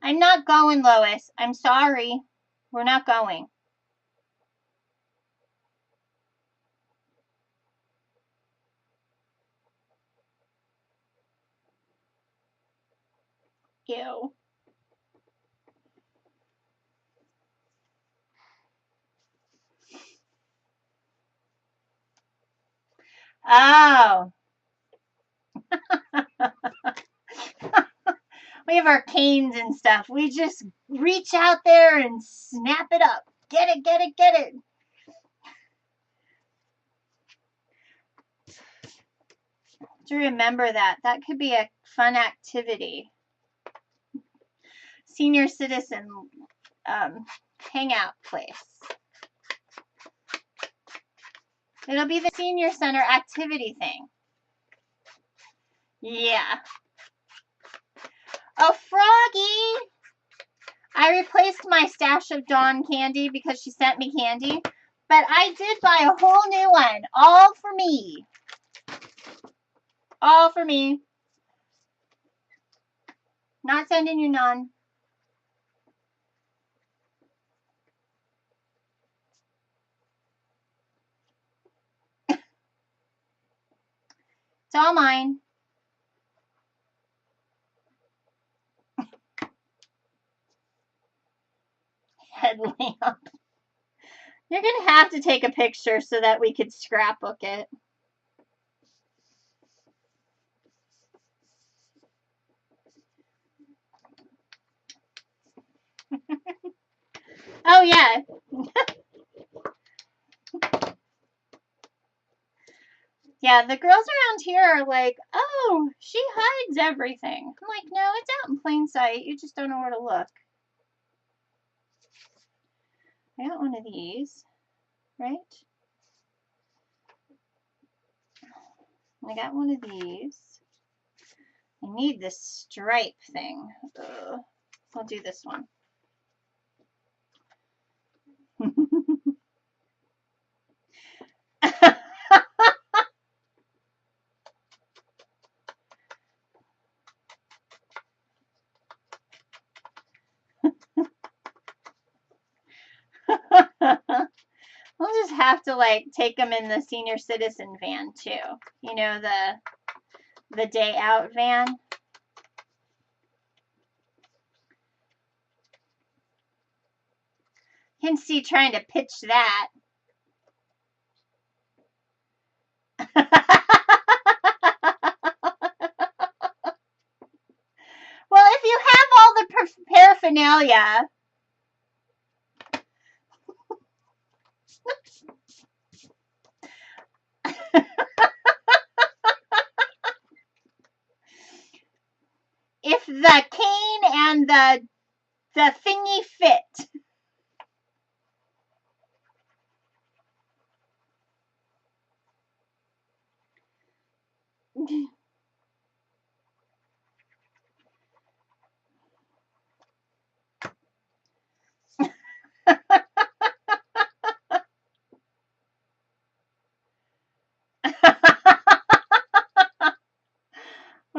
I'm not going, Lois. I'm sorry. We're not going. Ew. Oh. We have our canes and stuff. We just reach out there and snap it up. Get it, get it, get it. To remember that. That could be a fun activity. Senior citizen hangout place. It'll be the senior center activity thing. Yeah. Oh, Froggy! I replaced my stash of Dawn candy because she sent me candy. But I did buy a whole new one. All for me. All for me. Not sending you none. It's all mine. Headlamp. You're going to have to take a picture so that we could scrapbook it. Oh, yeah. Yeah, the girls around here are like, oh, she hides everything. I'm like, no, it's out in plain sight. You just don't know where to look. I got one of these, right? I got one of these. I need this stripe thing. I'll do this one. We'll just have to like take them in the senior citizen van too. You know, the day out van. Can see trying to pitch that. Well, if you have all the paraphernalia. If the cane and the thingy fit.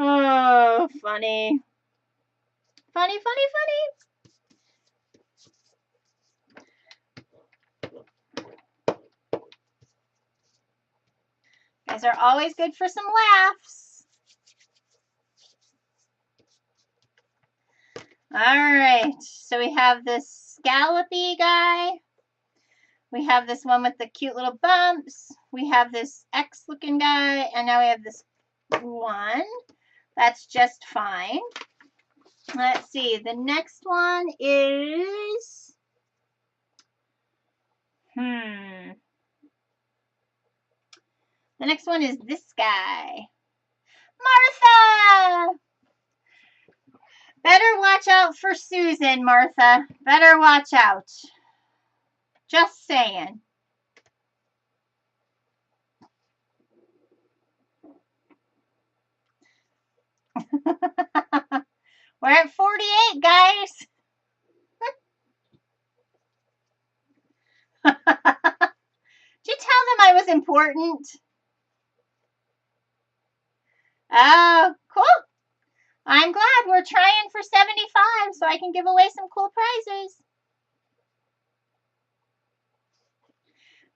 Oh, funny. Funny, funny, funny. Guys are always good for some laughs. All right, so we have this scallopy guy. We have this one with the cute little bumps. We have this X looking guy, and now we have this one. That's just fine. Let's see, the next one is, the next one is this guy. Martha! Better watch out for Susan, Martha. Better watch out. Just saying. We're at 48, guys. Did you tell them I was important? Oh, cool. I'm glad we're trying for 75 so I can give away some cool prizes.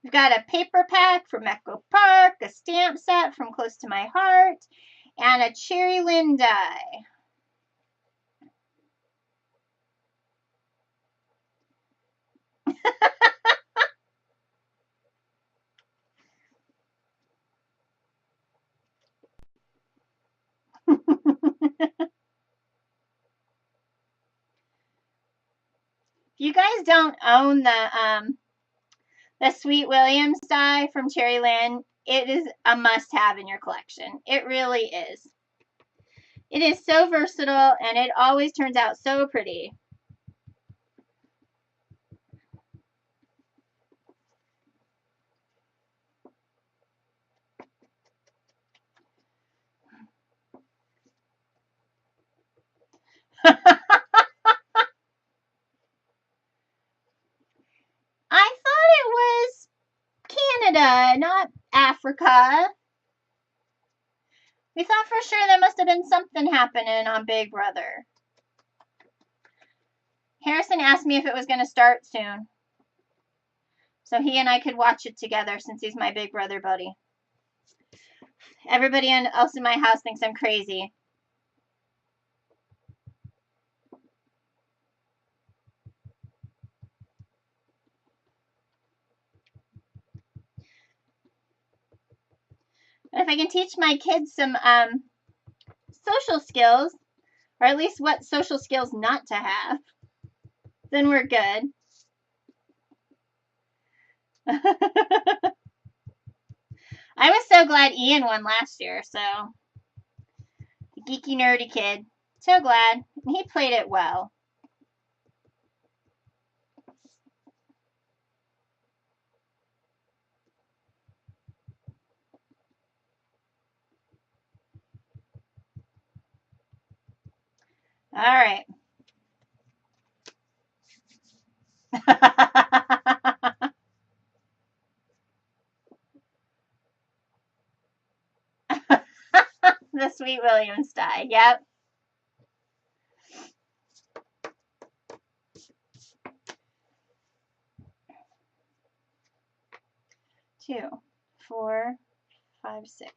We've got a paper pack from Echo Park, a stamp set from Close to My Heart, and a Cherry Lynn die. If you guys don't own the Sweet Williams die from Cherry Lynn, it is a must-have in your collection. It really is. It is so versatile, and it always turns out so pretty. I thought it was Canada, not Africa. We thought for sure there must have been something happening on Big Brother. Harrison asked me if it was going to start soon, so he and I could watch it together since he's my Big Brother buddy. Everybody else in my house thinks I'm crazy. But if I can teach my kids some social skills, or at least what social skills not to have, then we're good. I was so glad Ian won last year, so the geeky nerdy kid. So glad. He played it well. All right. The Sweet Williams die. Yep. Two, 4, 5, 6.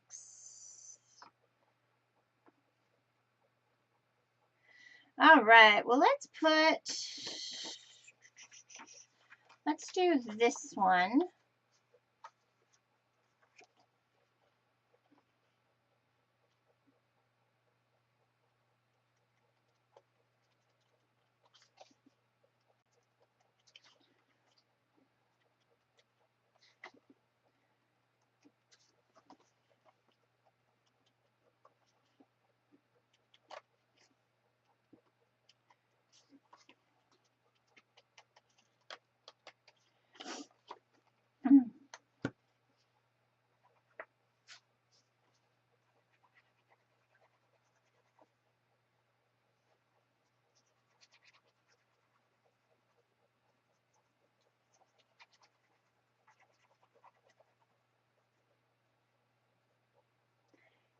All right. Well, let's do this one.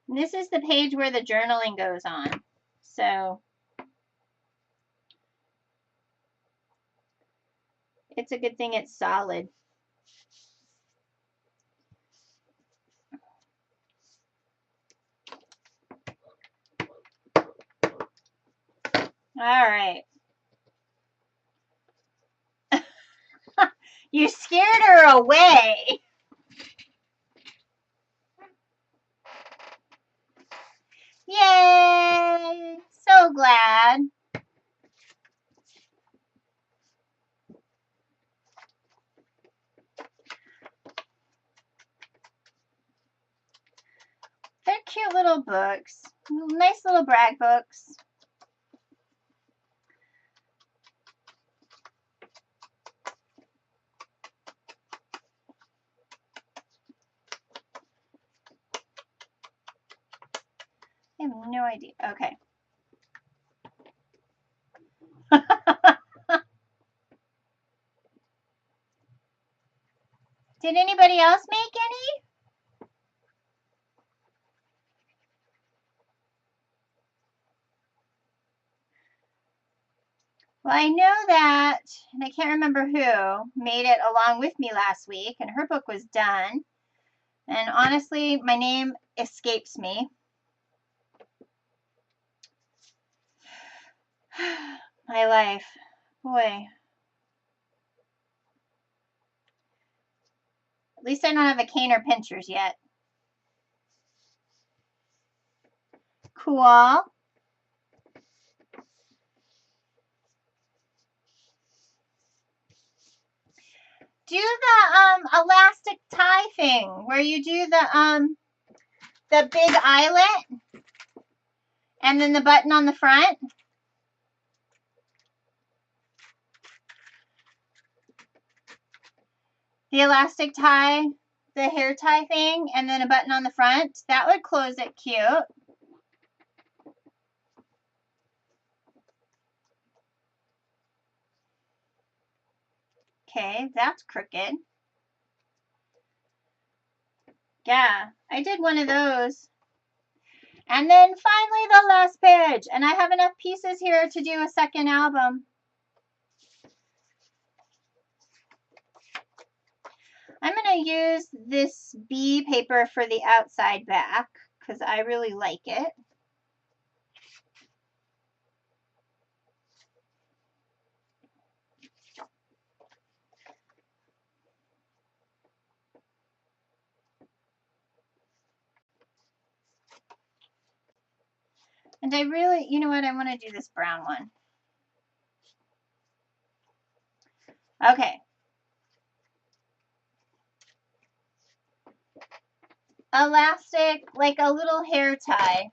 This is the page where the journaling goes on. So it's a good thing it's solid. All right. You scared her away. Yay! So glad. They're cute little books. Nice little brag books. I have no idea. Okay. Did anybody else make any? Well, I know that, and I can't remember who made it along with me last week, and her book was done. And honestly, my name escapes me. My life. Boy. At least I don't have a cane or pinchers yet. Cool. Do the elastic tie thing where you do the big eyelet and then the button on the front. The elastic tie, the hair tie thing, and then a button on the front. That would close it cute. Okay, that's crooked. Yeah, I did one of those. And then finally the last page. And I have enough pieces here to do a second album. I'm going to use this B paper for the outside back because I really like it. And I really, you know what, I want to do this brown one. Okay. Elastic, like a little hair tie.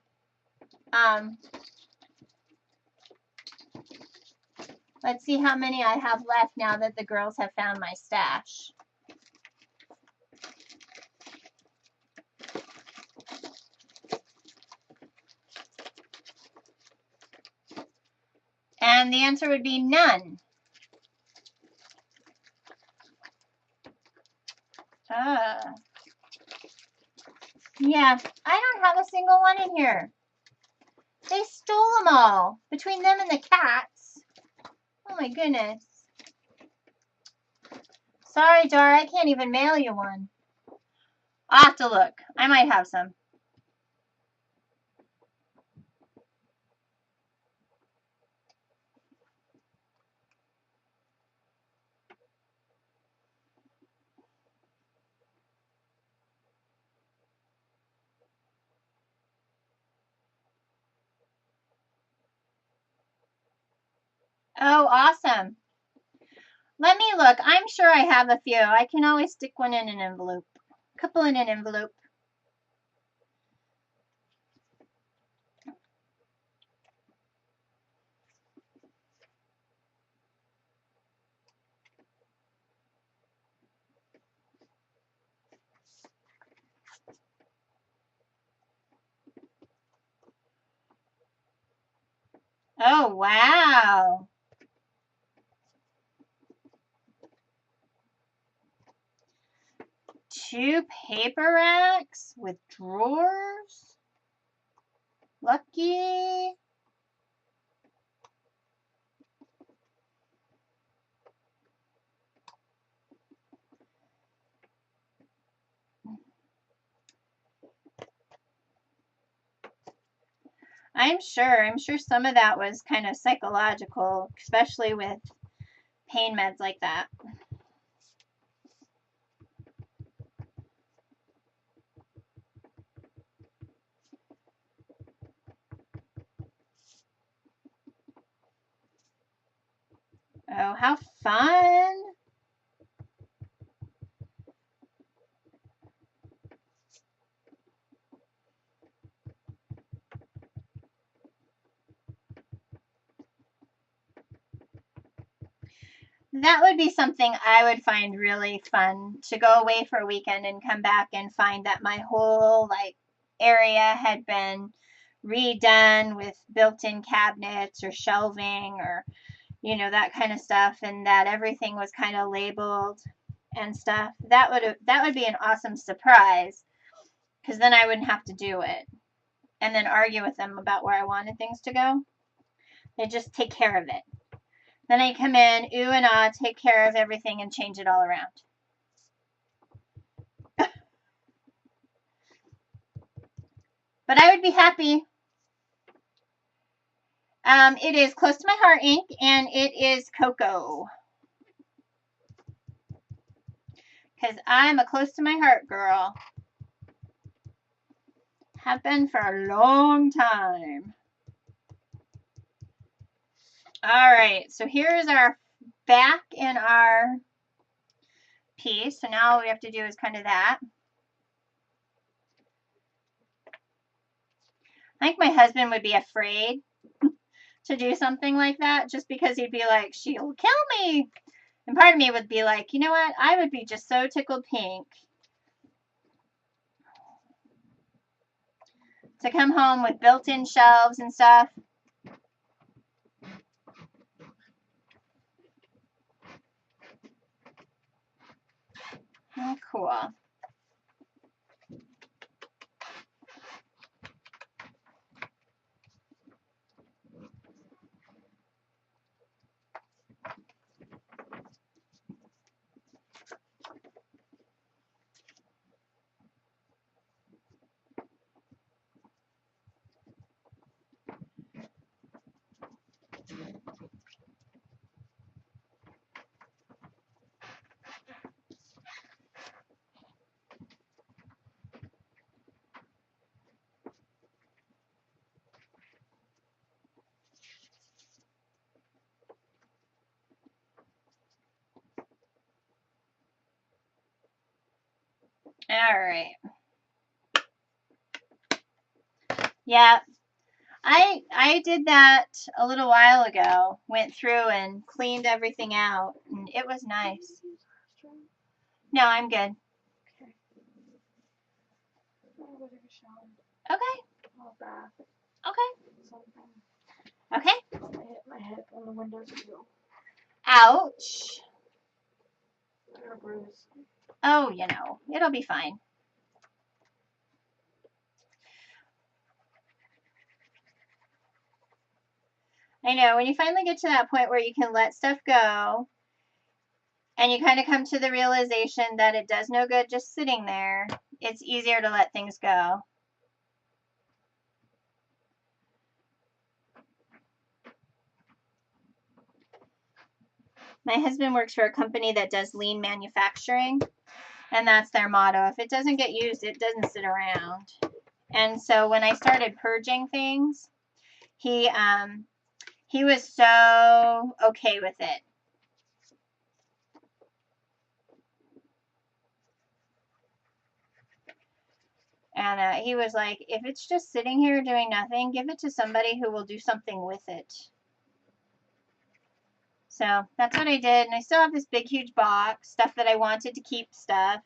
Let's see how many I have left now that the girls have found my stash. And the answer would be none. Yeah, I don't have a single one in here. They stole them all between them and the cats. Oh my goodness. Sorry, Dar, I can't even mail you one. I'll have to look. I might have some. Oh, awesome. Let me look. I'm sure I have a few. I can always stick one in an envelope. A couple in an envelope. Oh, wow. Two paper racks with drawers. Lucky. I'm sure some of that was kind of psychological, especially with pain meds like that. Oh, how fun. That would be something I would find really fun, to go away for a weekend and come back and find that my whole area had been redone with built-in cabinets or shelving or that kind of stuff, and that everything was kind of labeled and stuff. That would be an awesome surprise, because then I wouldn't have to do it and then argue with them about where I wanted things to go. They just take care of it. Then I come in, ooh and ah, take care of everything and change it all around. But I would be happy. It is Close to My Heart ink, and it is cocoa. Because I'm a Close to My Heart girl. Have been for a long time. Alright, so here's our back in our piece. So now all we have to do is kind of that. I think my husband would be afraid to do something like that just because he'd be like, she'll kill me. And part of me would be like, you know what? I would be just so tickled pink to come home with built-in shelves and stuff. Oh, cool. All right. Yeah, I did that a little while ago. Went through and cleaned everything out, and it was nice. No, I'm good. Okay. Okay. Okay. I hit my head on the windowsill. Ouch. I got a bruise. Oh, you know, it'll be fine. I know, when you finally get to that point where you can let stuff go, and you kind of come to the realization that it does no good just sitting there, it's easier to let things go. My husband works for a company that does lean manufacturing, and that's their motto. If it doesn't get used, it doesn't sit around. And so when I started purging things, he was so okay with it. And he was like, if it's just sitting here doing nothing, give it to somebody who will do something with it. So that's what I did. And I still have this big, huge box, stuff that I wanted to keep, stuff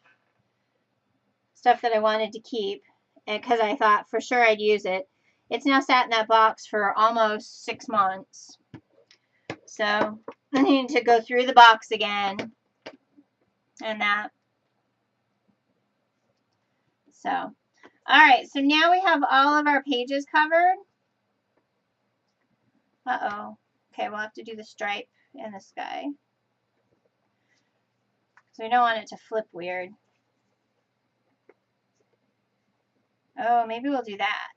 that I wanted to keep, because I thought for sure I'd use it. It's now sat in that box for almost 6 months. So I need to go through the box again and that. So, all right. So now we have all of our pages covered. Uh-oh. Okay, we'll have to do the stripe in the sky. So we don't want it to flip weird. Oh, maybe we'll do that.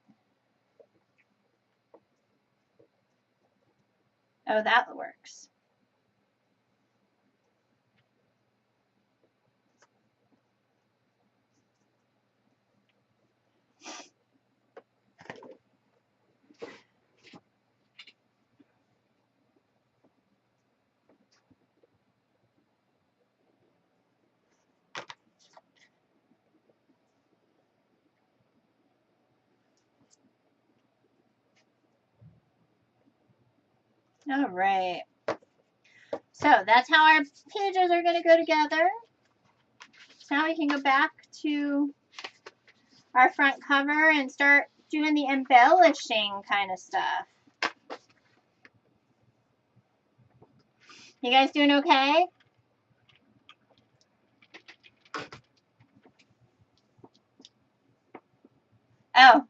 Oh, that works. All right. So that's how our pages are going to go together. So now we can go back to our front cover and start doing the embellishing kind of stuff. You guys doing okay? Oh.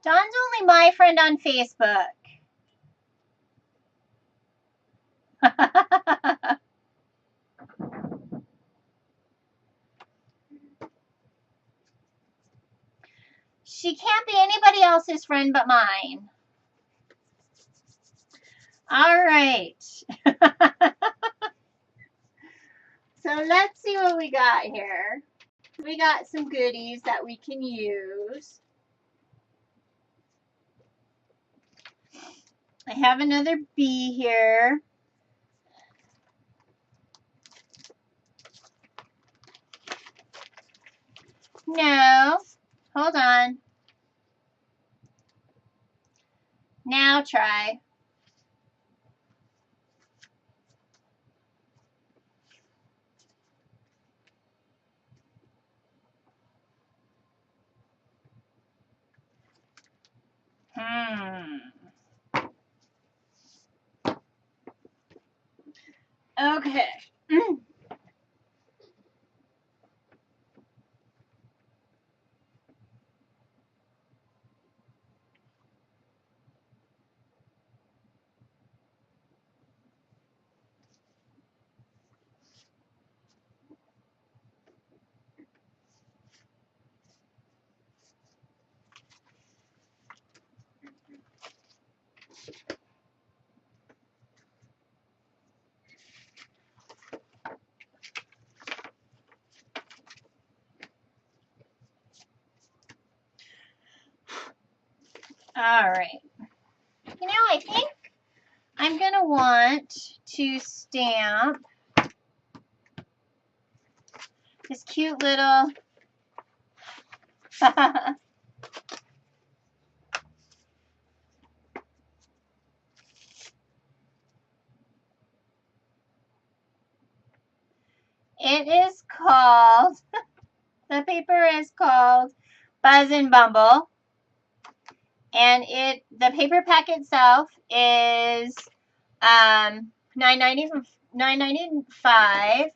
Dawn's only my friend on Facebook. She can't be anybody else's friend but mine. All right. So let's see what we got here. We got some goodies that we can use. I have another bee here. No. Hold on. Now try. Okay. All right. You know, I think I'm going to want to stamp this cute little it is called, the paper is called Buzz and Bumble. And the paper pack itself is $9.95.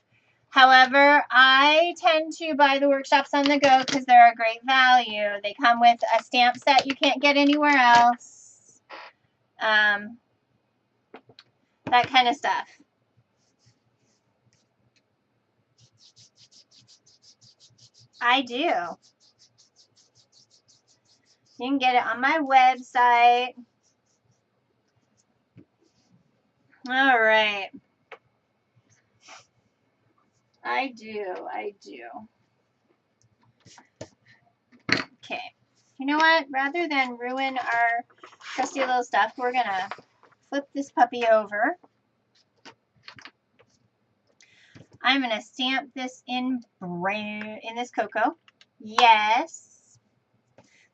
However, I tend to buy the workshops on the go because they're a great value. They come with a stamp set you can't get anywhere else. That kind of stuff. I do. You can get it on my website. All right. I do. Okay. You know what? Rather than ruin our trusty little stuff, we're going to flip this puppy over. I'm going to stamp this in this cocoa. Yes.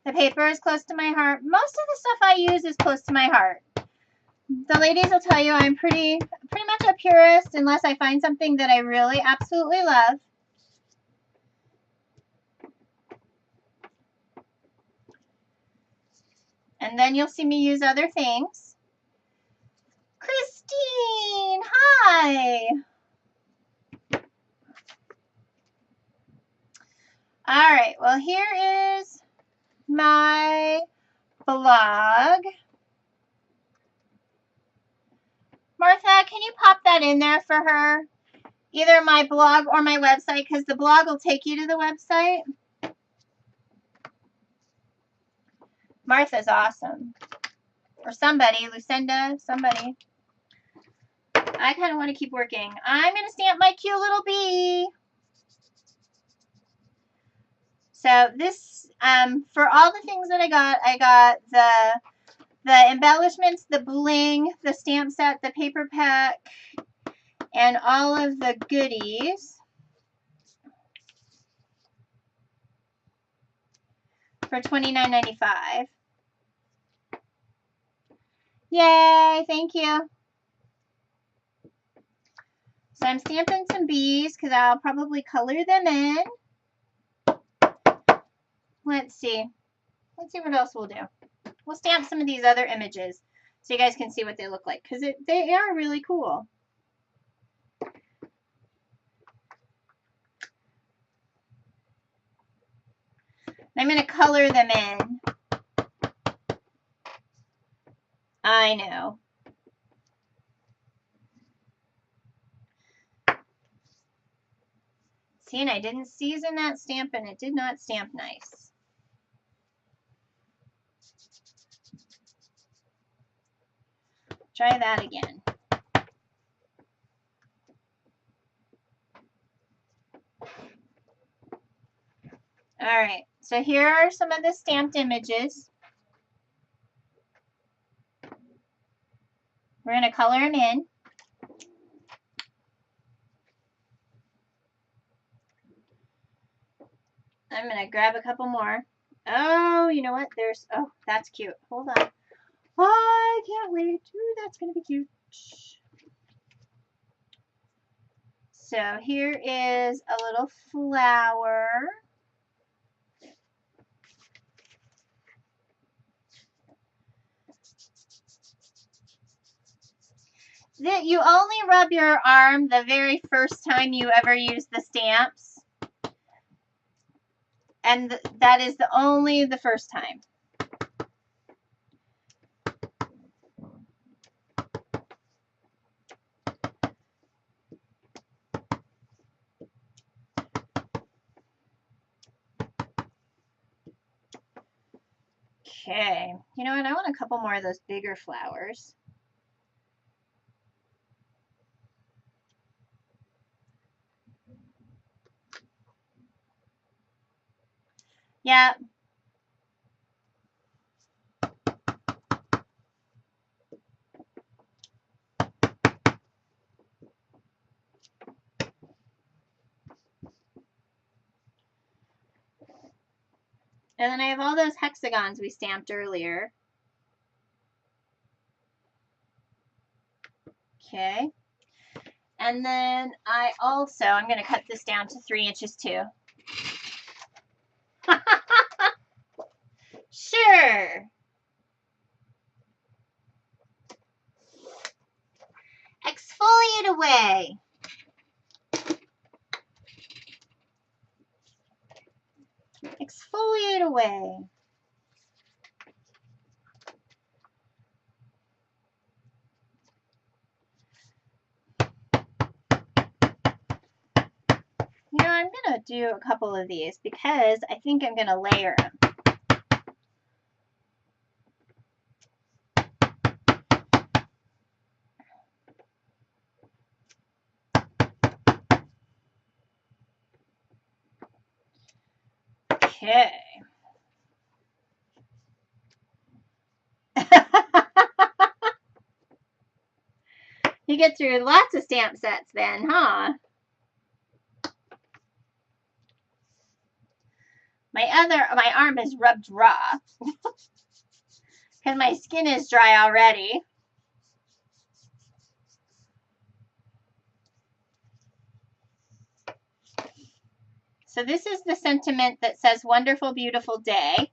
The paper is close to my heart. Most of the stuff I use is close to my heart. The ladies will tell you I'm pretty much a purist unless I find something that I really absolutely love. And then you'll see me use other things. Christine, hi. All right, well, here is my blog. Martha, can you pop that in there for her? Either my blog or my website, because the blog will take you to the website. Martha's awesome. Or somebody, Lucinda, somebody. I kind of want to keep working. I'm going to stamp my cute little bee. So this, for all the things that I got the embellishments, the bling, the stamp set, the paper pack, and all of the goodies for $29.95. Yay, thank you. So I'm stamping some bees because I'll probably color them in. Let's see. Let's see what else we'll do. We'll stamp some of these other images so you guys can see what they look like because they are really cool. I'm going to color them in. I know. See, and I didn't season that stamp and it did not stamp nice. Try that again. All right, so here are some of the stamped images. We're going to color them in. I'm going to grab a couple more. Oh, you know what? There's, oh, that's cute. Hold on. Oh, I can't wait. Ooh, that's going to be cute. So here is a little flower. That you only rub your arm the very first time you ever use the stamps. And that is the first time. Okay, you know what? I want a couple more of those bigger flowers. Yeah. And then I have all those hexagons we stamped earlier. Okay. And then I'm going to cut this down to 3 inches too. Sure. Exfoliate away. Exfoliate away. You know, I'm going to do a couple of these because I think I'm going to layer them. Okay. You get through lots of stamp sets then, huh? My arm is rubbed raw because my skin is dry already. So this is the sentiment that says wonderful, beautiful day.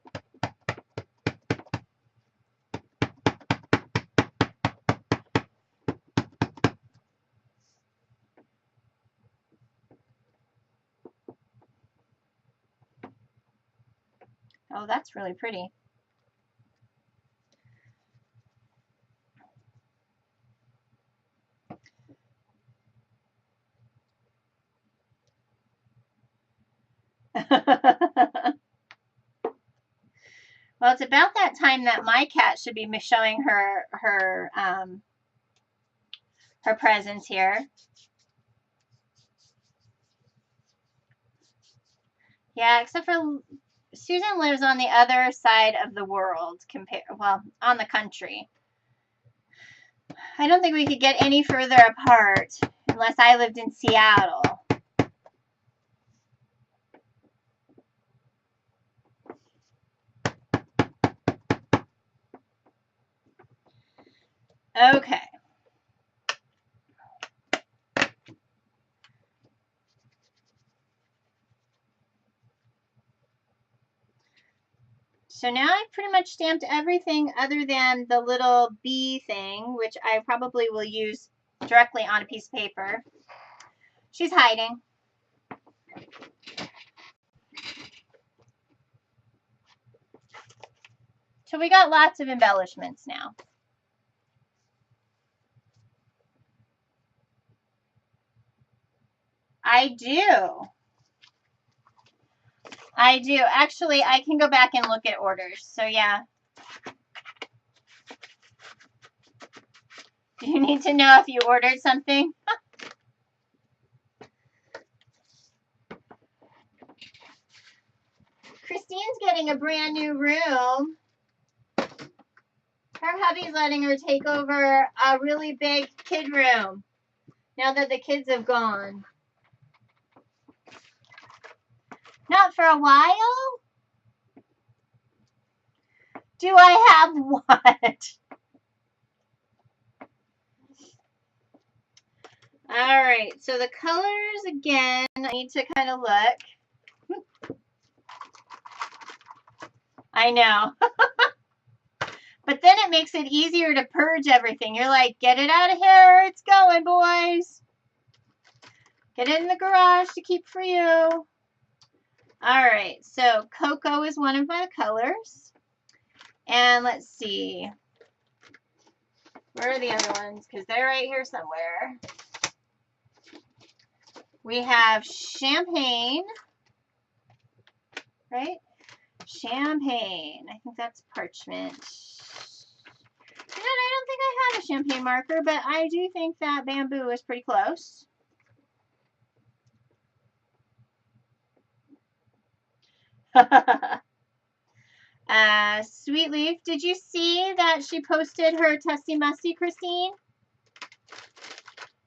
Oh, that's really pretty. Well, it's about that time that my cat should be showing her presents here. Yeah, except for Susan lives on the other side of the world, on the country. I don't think we could get any further apart unless I lived in Seattle. Okay. So now I've pretty much stamped everything other than the little bee thing, which I probably will use directly on a piece of paper. She's hiding. So we got lots of embellishments now. I do. I do. Actually, I can go back and look at orders. So, yeah. Do you need to know if you ordered something? Christine's getting a brand new room. Her hubby's letting her take over a really big kid room now that the kids have gone. Not for a while? Do I have what? All right, so the colors again, I need to kind of look. I know. But then it makes it easier to purge everything. You're like, get it out of here. It's going, boys. Get it in the garage to keep for you. All right, so cocoa is one of my colors. And let's see. Where are the other ones? Because they're right here somewhere. We have champagne, right? Champagne. I think that's parchment. You know, I don't think I had a champagne marker, but I do think that bamboo is pretty close. Sweet Leaf, did you see that she posted her Tussie Musty, Christine?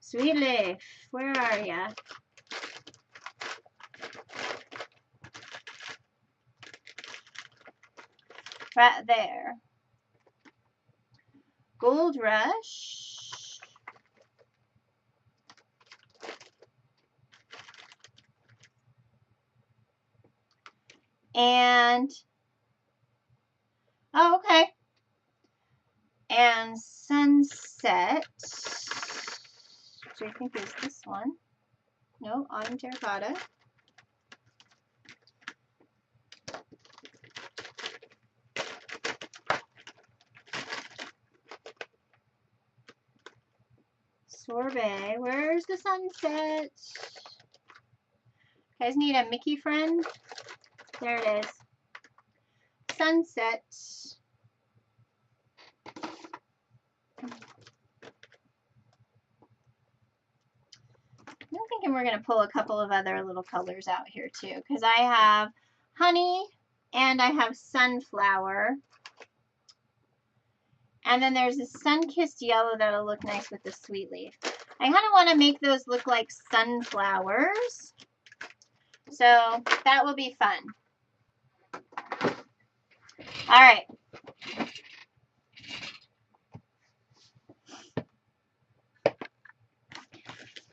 Sweet Leaf, where are ya? Right there. Gold Rush. And, oh, okay. And Sunset, which I think is this one. No, Autumn Terracotta. Sorbet, where's the sunset? You guys need a Mickey friend? There it is. Sunset. I'm thinking we're going to pull a couple of other little colors out here too, because I have honey and I have sunflower. And then there's a sun-kissed yellow that'll look nice with the Sweet Leaf. I kind of want to make those look like sunflowers. So that will be fun. All right.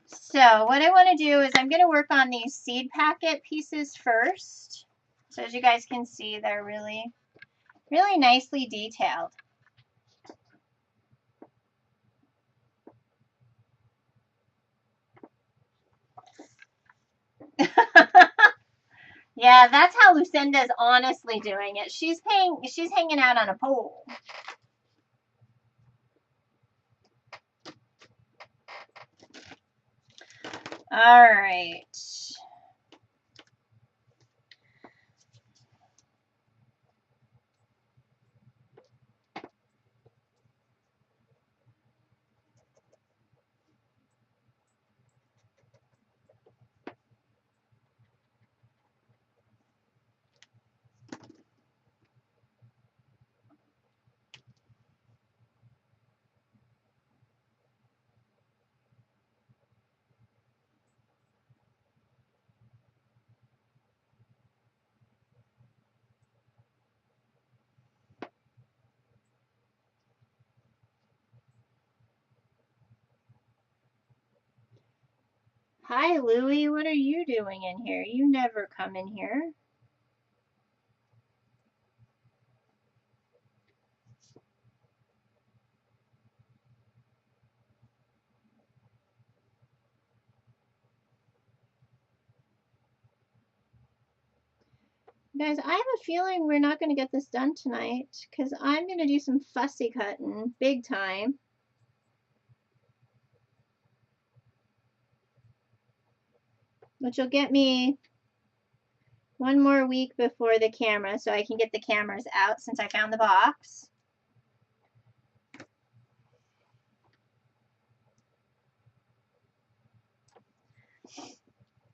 So what I want to do is I'm going to work on these seed packet pieces first. So as you guys can see, they're really, really nicely detailed. Yeah, that's how Lucinda's honestly doing it. She's hanging out on a pole. All right. Hi, Louie. What are you doing in here? You never come in here. Guys, I have a feeling we're not going to get this done tonight because I'm going to do some fussy cutting big time. which will get me one more week before the camera, so I can get the cameras out since I found the box.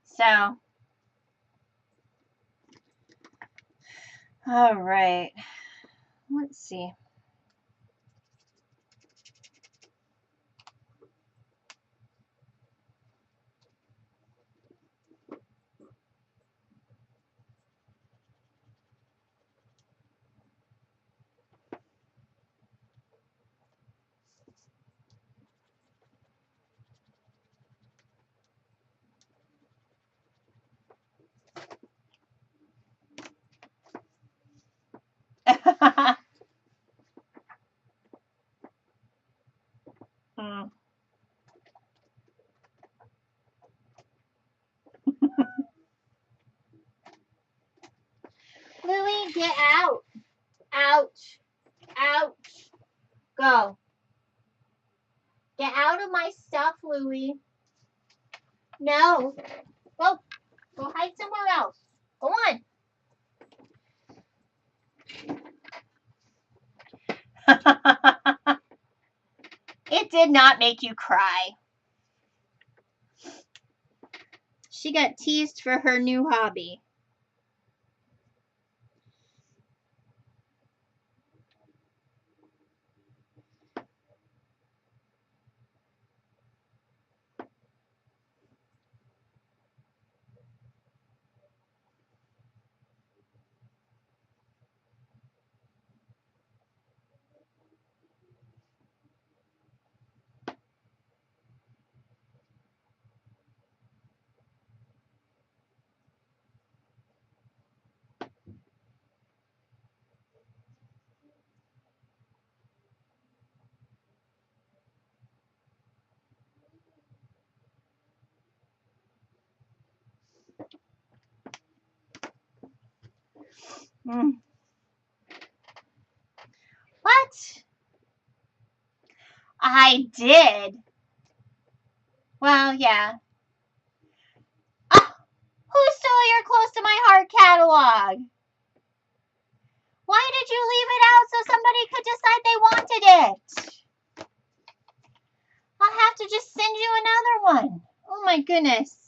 So, all right, let's see. Hmm. Louie, get out. Ouch. Ouch. Go. Get out of my stuff, Louie. No. Go. Go hide somewhere else. Go on. It did not make you cry. She got teased for her new hobby. Mm. What? I did. Well, yeah. Oh, who stole your Close to My Heart catalog? Why did you leave it out so somebody could decide they wanted it? I'll have to just send you another one. Oh my goodness.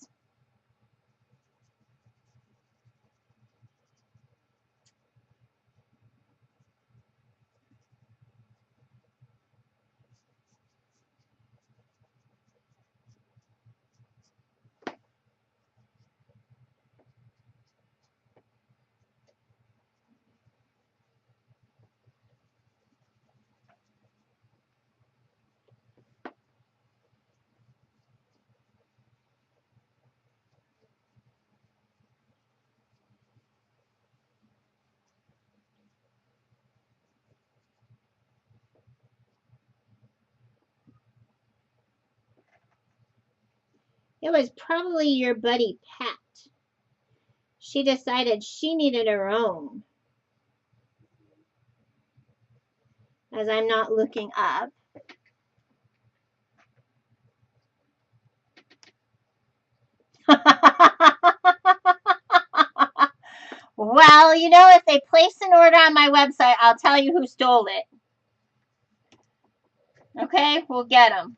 It was probably your buddy Pat. She decided she needed her own. As I'm not looking up. Well, you know, if they place an order on my website, I'll tell you who stole it. Okay, we'll get them.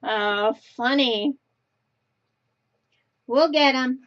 Oh, funny. We'll get them.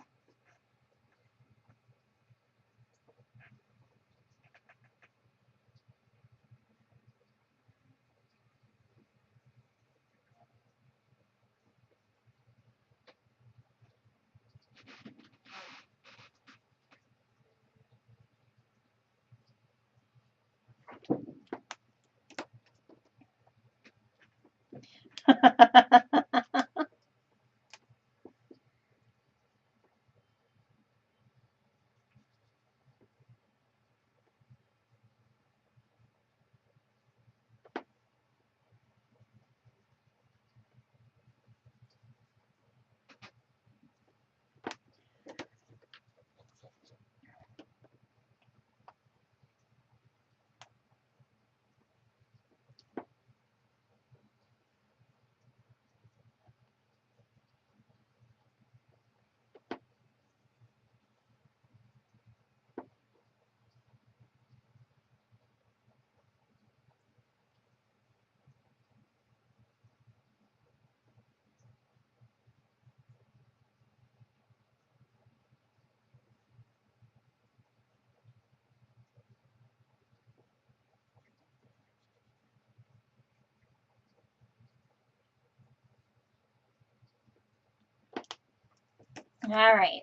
All right.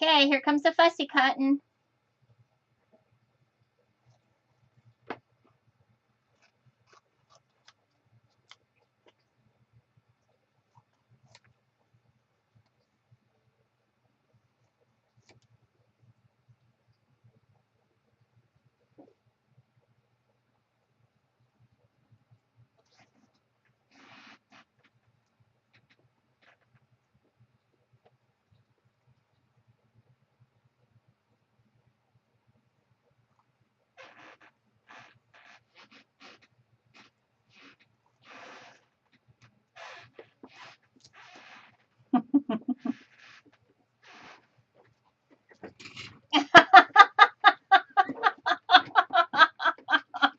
Okay, here comes the fussy cotton.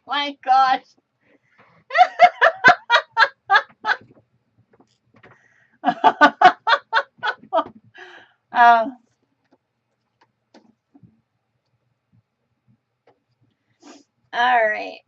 My gosh. Oh, all right.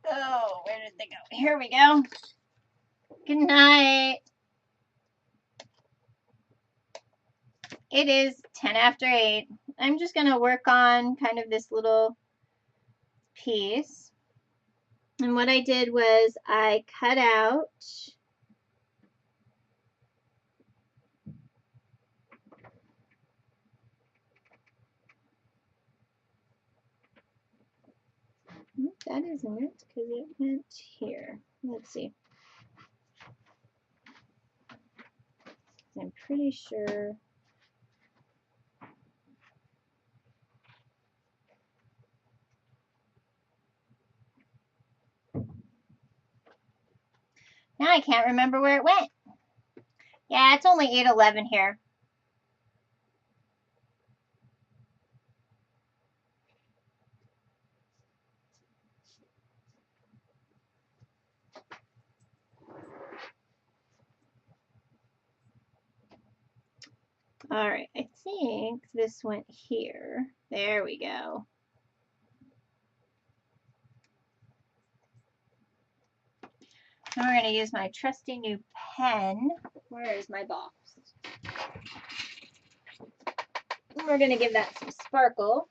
Oh, where did they go? Here we go. Good night. It is 10 after 8. I'm just going to work on kind of this little piece. And what I did was I cut out that isn't it because it went here. Let's see. I'm pretty sure. Now I can't remember where it went. Yeah, it's only 8:11 here. All right, I think this went here. There we go. Now we're going to use my trusty new pen. Where is my box? We're going to give that some sparkle.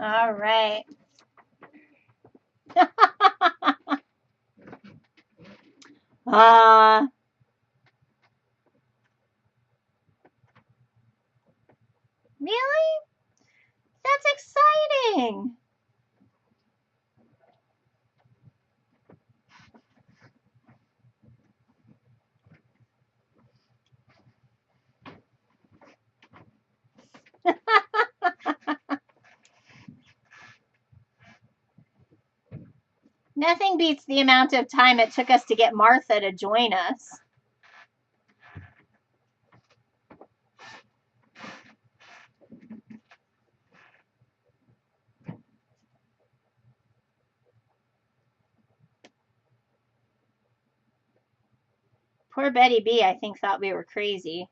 All right. Ah, really? That's exciting. Nothing beats the amount of time it took us to get Martha to join us. Poor Betty B, I think, thought we were crazy.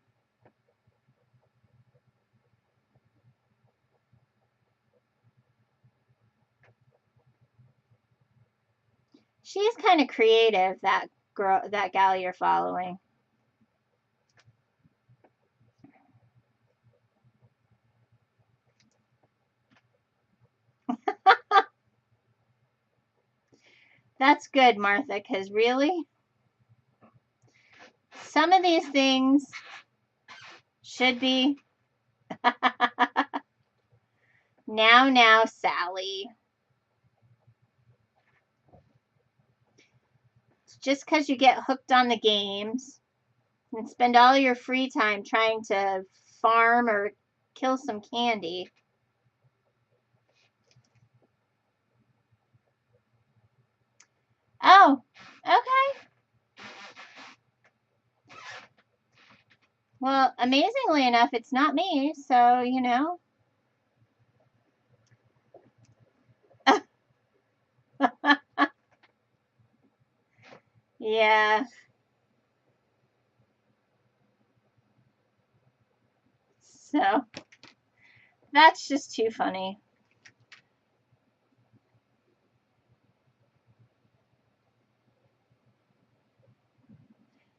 She's kind of creative, that girl, that gal you're following. That's good, Martha, because really, some of these things should be. Now, Sally. Just because you get hooked on the games and spend all your free time trying to farm or kill some candy. Oh, okay. Well, amazingly enough, it's not me, so, you know. Yeah. So, that's just too funny.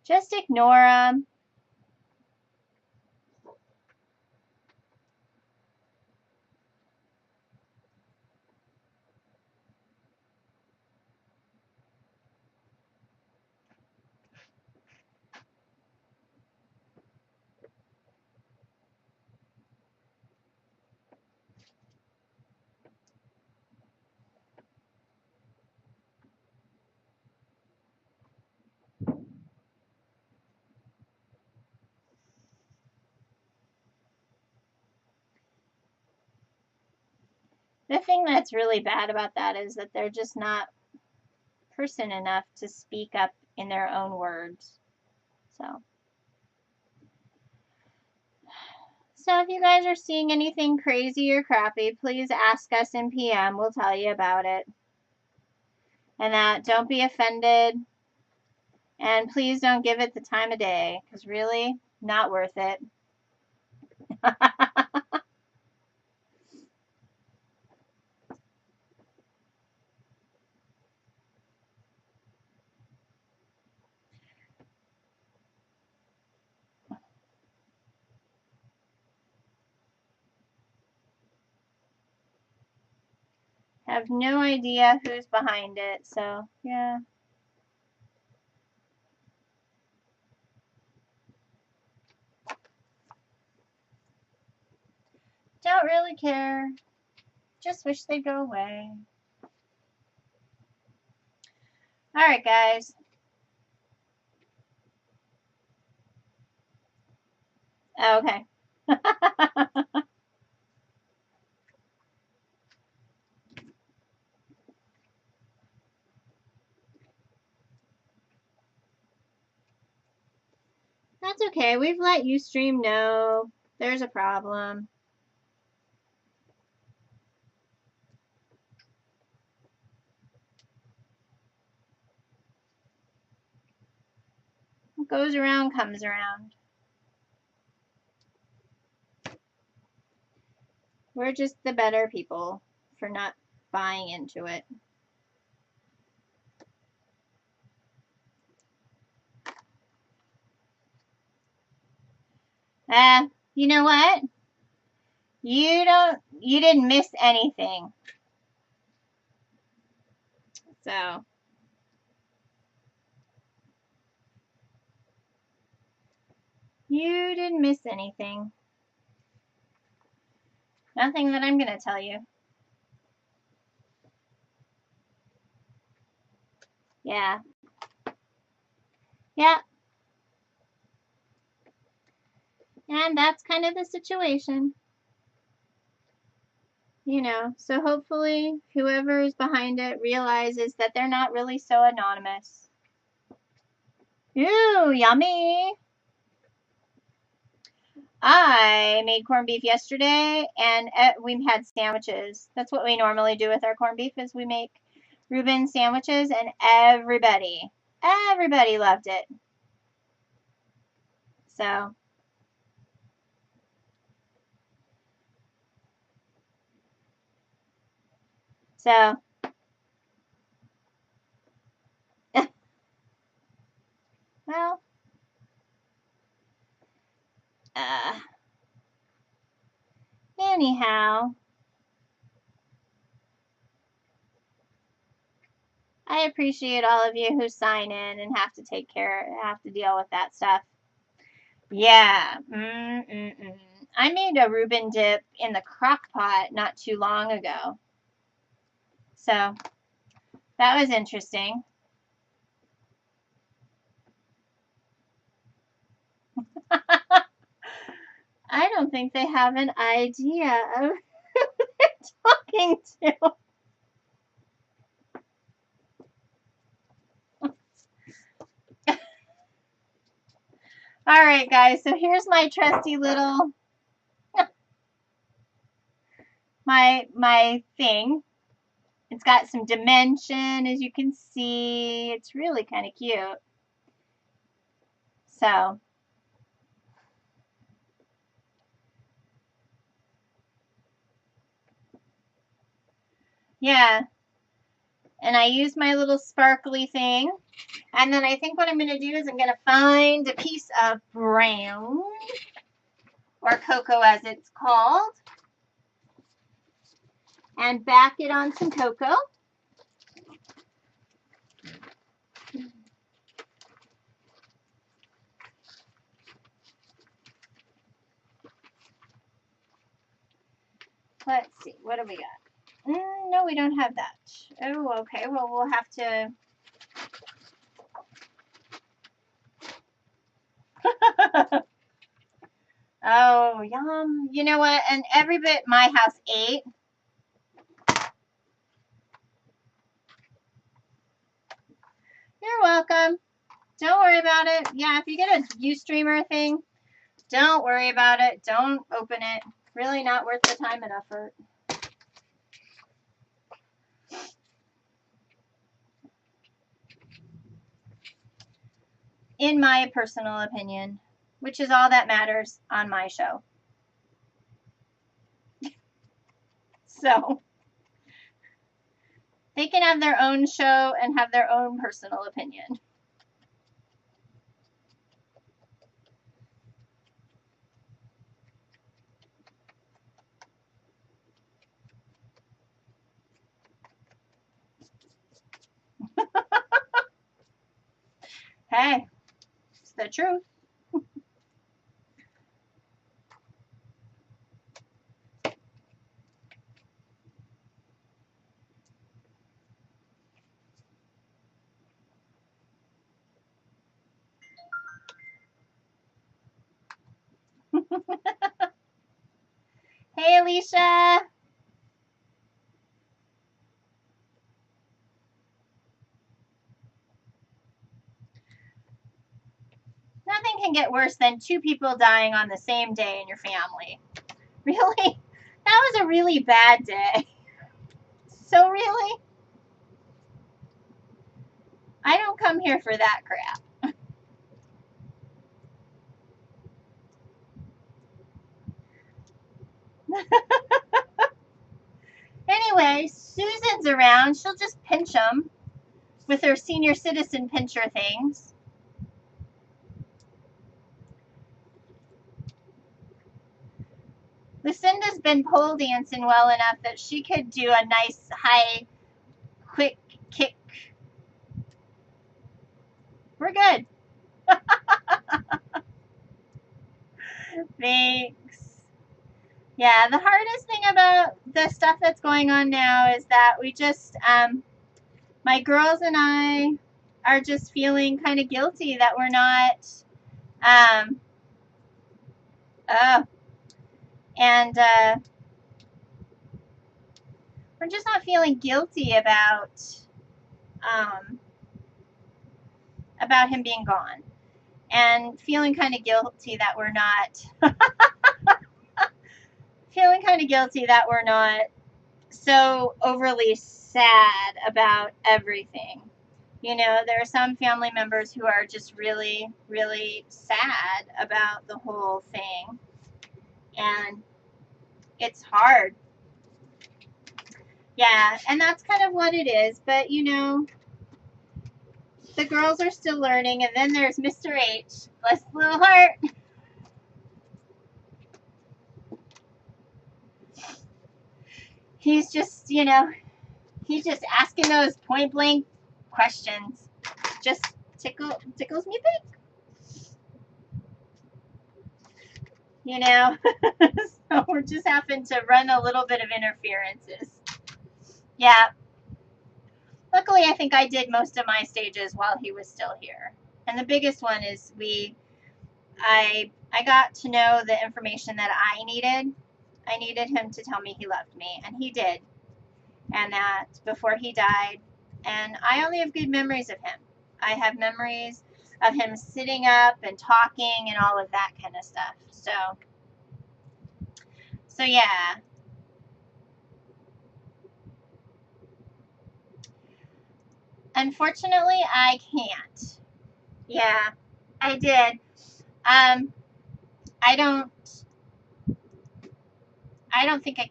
Just ignore them. The thing that's really bad about that is that they're just not person enough to speak up in their own words. So if you guys are seeing anything crazy or crappy, please ask us in PM. We'll tell you about it. And that don't be offended. And please don't give it the time of day, because really, not worth it. Have no idea who's behind it, so yeah. Don't really care. Just wish they'd go away. Alright, guys. Okay. That's okay. We've let Ustream know there's a problem. What goes around comes around. We're just the better people for not buying into it. You know what? You didn't miss anything. So, You didn't miss anything. Nothing that I'm going to tell you. Yeah. Yeah. And that's kind of the situation. You know, so hopefully whoever is behind it realizes that they're not really so anonymous. Ooh, yummy. I made corned beef yesterday, and we had sandwiches. That's what we normally do with our corned beef is we make Reuben sandwiches, and everybody loved it. So, so, well, uh, anyhow, I appreciate all of you who sign in and have to deal with that stuff. Yeah. I made a Reuben dip in the crock pot not too long ago. So that was interesting. I don't think they have an idea of who they're talking to. All right, guys. So here's my trusty little my thing. It's got some dimension, as you can see. It's really kind of cute. So, yeah. And I use my little sparkly thing. And then I think what I'm going to do is I'm going to find a piece of brown, or cocoa as it's called, and back it on some cocoa. Let's see, what do we got? No, we don't have that. Oh, okay. Well, we'll have to. Oh, yum. You know what? And every bit my house ate. You're welcome. Don't worry about it. Yeah, if you get a Ustreamer thing, don't worry about it. Don't open it. Really not worth the time and effort. In my personal opinion, which is all that matters on my show. So they can have their own show and have their own personal opinion. Hey, it's the truth. Hey, Alicia. Nothing can get worse than two people dying on the same day in your family. Really? That was a really bad day. So really? I don't come here for that crap. Anyway, Susan's around. She'll just pinch them with her senior citizen pincher things. Lucinda's been pole dancing well enough that she could do a nice high, quick kick. We're good. Thanks. Yeah, the hardest thing about the stuff that's going on now is that we just, my girls and I are just feeling kind of guilty that we're not, um, oh, and we're just not feeling guilty um, about him being gone, and feeling kind of guilty that we're not, feeling kind of guilty that we're not so overly sad about everything. You know, there are some family members who are just really, really sad about the whole thing. And it's hard. Yeah, and that's kind of what it is. But, you know, the girls are still learning. And then there's Mr. H. Bless his little heart. He's just, you know, he's just asking those point blank questions. Just tickles me pink. You know, so we're just having to run a little bit of interferences. Yeah. Luckily, I think I did most of my stages while he was still here. And the biggest one is I got to know the information that I needed. I needed him to tell me he loved me, and he did. And that before he died. And I only have good memories of him. I have memories of him sitting up and talking and all of that kind of stuff. So yeah. Unfortunately, I can't. Yeah, I did. Um, I don't. I don't think I.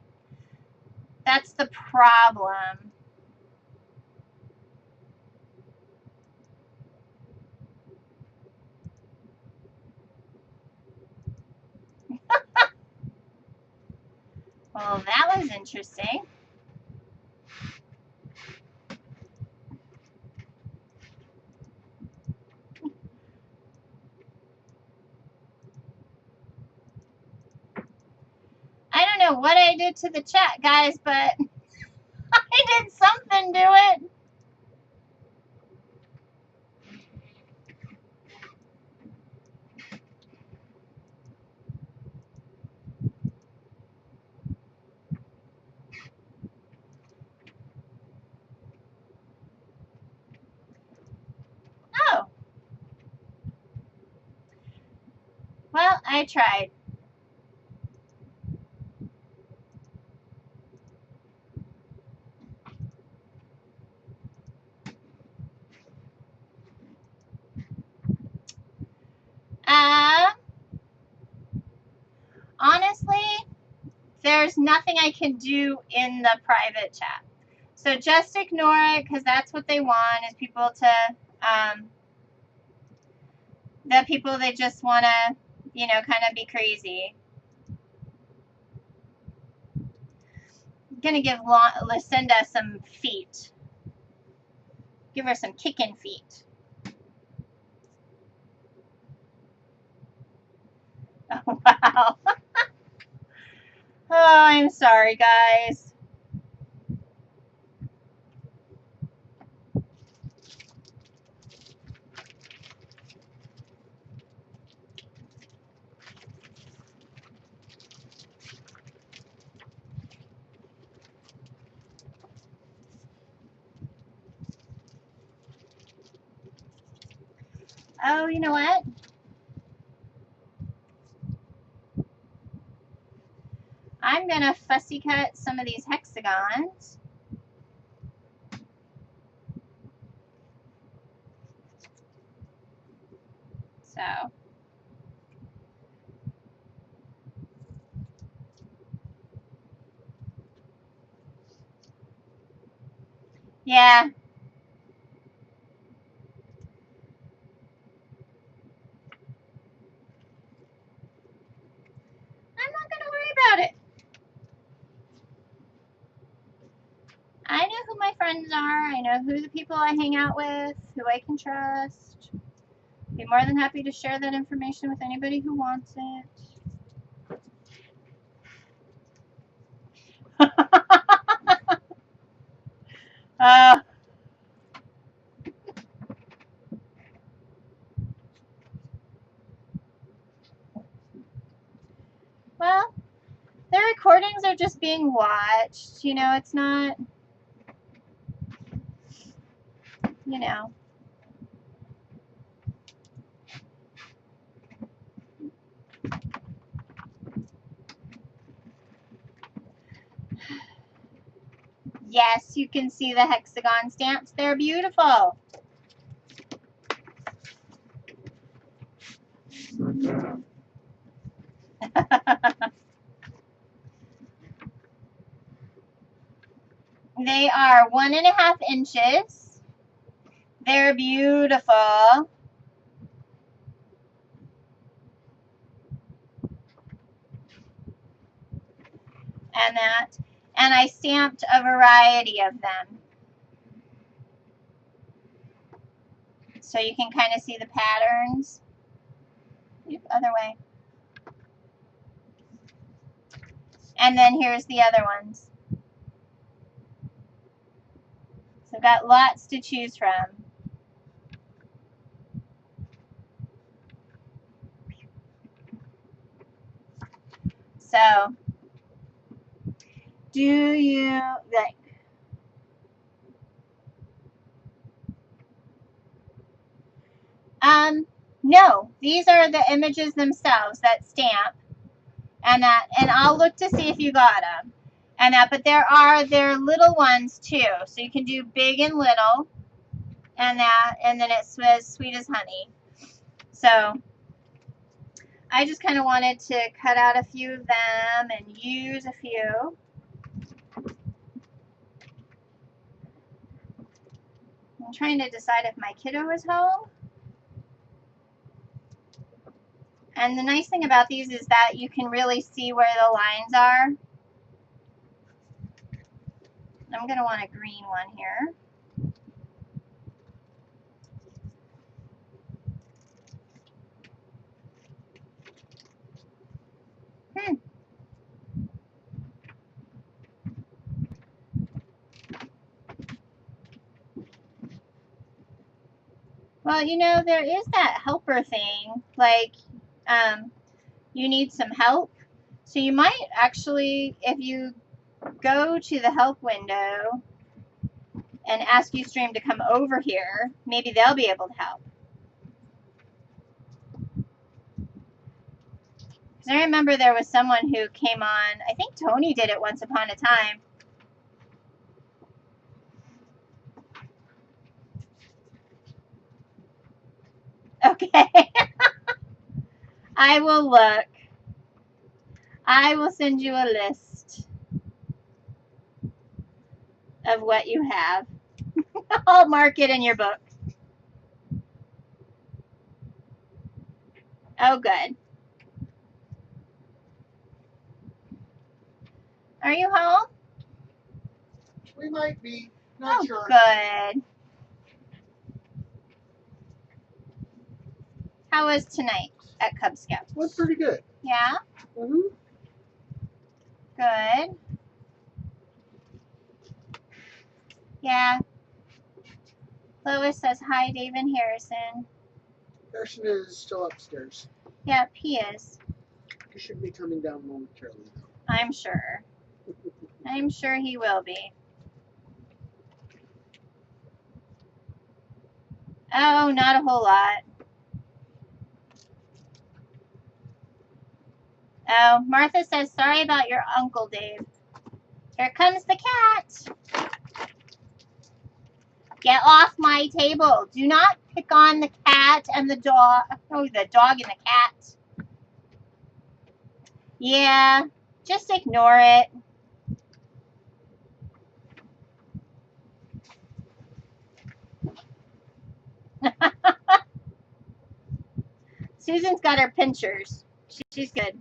That's the problem. Well, that was interesting. I don't know what I did to the chat, guys, but I did something to it. Oh, well, I tried. Um, Honestly, there's nothing I can do in the private chat. So just ignore it because that's what they want is people to, the people that just want to, you know, kind of be crazy. I'm going to give Lucinda some feet. Give her some kicking feet. Oh, wow. Oh, I'm sorry, guys. Oh, you know what? I'm going to fussy cut some of these hexagons. So, yeah. I'm not going to worry about it. I know who my friends are. I know who the people I hang out with, who I can trust. Be more than happy to share that information with anybody who wants it. Uh, well, the recordings are just being watched. You know, it's not, you know. Yes, you can see the hexagon stamps. They're beautiful. They are 1.5 inches. They're beautiful. And I stamped a variety of them. So you can kind of see the patterns. Oop, other way. And then here's the other ones. So I've got lots to choose from. So, do you like? No, these are the images themselves that stamp, and I'll look to see if you got them, but there are little ones too, so you can do big and little, and then it says sweet as honey. So I just kind of wanted to cut out a few of them and use a few. I'm trying to decide if my kiddo is home. And the nice thing about these is that you can really see where the lines are. I'm going to want a green one here. Well, you know, there is that helper thing, like you need some help. So you might actually, if you go to the help window and ask Ustream to come over here, maybe they'll be able to help. Because I remember there was someone who came on, I think Tony did it once upon a time. Okay. I will look. I will send you a list of what you have. I'll mark it in your book. Oh, good. Are you home? We might be. Not sure. Good. How was tonight at Cub Scouts? Went pretty good. Yeah? Mm-hmm. Good. Yeah. Lois says hi, David Harrison. Harrison is still upstairs. Yep, he is. He should be coming down momentarily, though. I'm sure. I'm sure he will be. Oh, not a whole lot. Oh, Martha says, sorry about your uncle, Dave. Here comes the cat. Get off my table. Do not pick on the cat and the dog. Oh, the dog and the cat. Yeah, just ignore it. Susan's got her pinchers. She's good.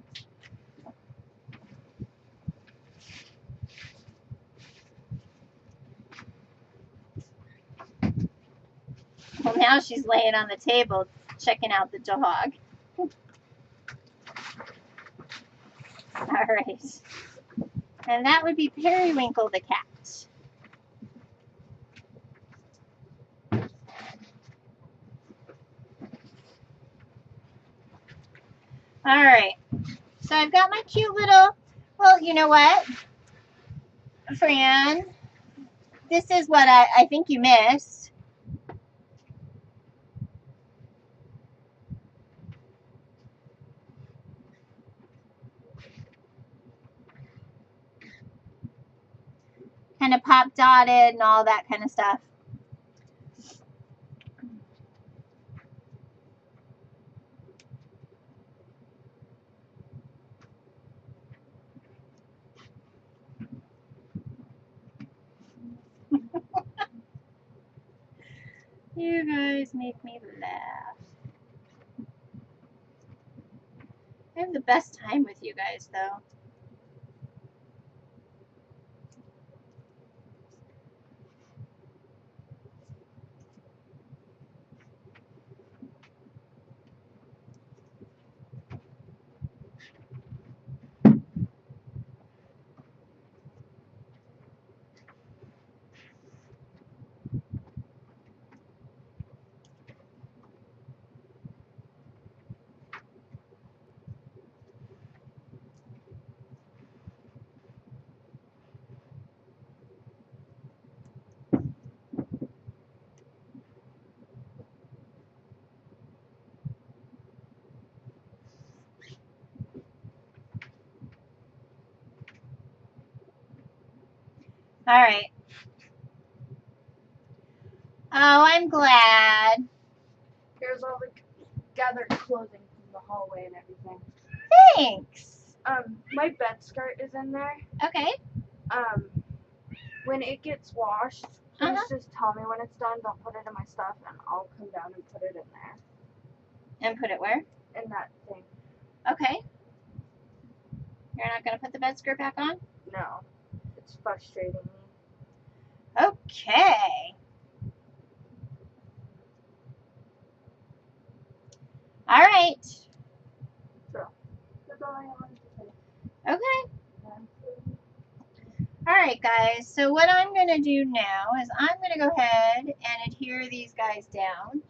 Well, now she's laying on the table checking out the dog. All right. And that would be Periwinkle the cat. All right. So I've got my cute little, well, you know what, Fran? This is what I think you missed. Kind of pop dotted and all that kind of stuff. You guys make me laugh. I have the best time with you guys, though. All right. Oh, I'm glad. Here's all the gathered clothing from the hallway and everything. Thanks. My bed skirt is in there. Okay. When it gets washed, please Uh-huh. just tell me when it's done. Don't put it in my stuff, and I'll come down and put it in there. And put it where? In that thing. Okay. You're not going to put the bed skirt back on? No. It's frustrating me. Okay. All right. That's all I wanted to say. Okay. All right, guys. So what I'm going to do now is I'm going to go ahead and adhere these guys down.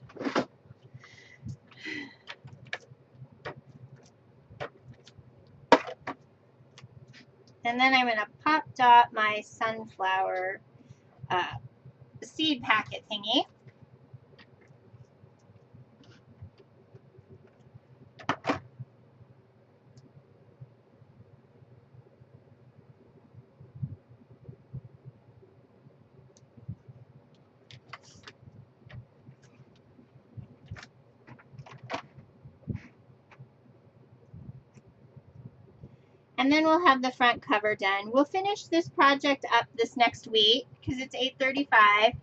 And then I'm going to pop dot my sunflower seed packet thingy. And then we'll have the front cover done. We'll finish this project up this next week because it's 8:35.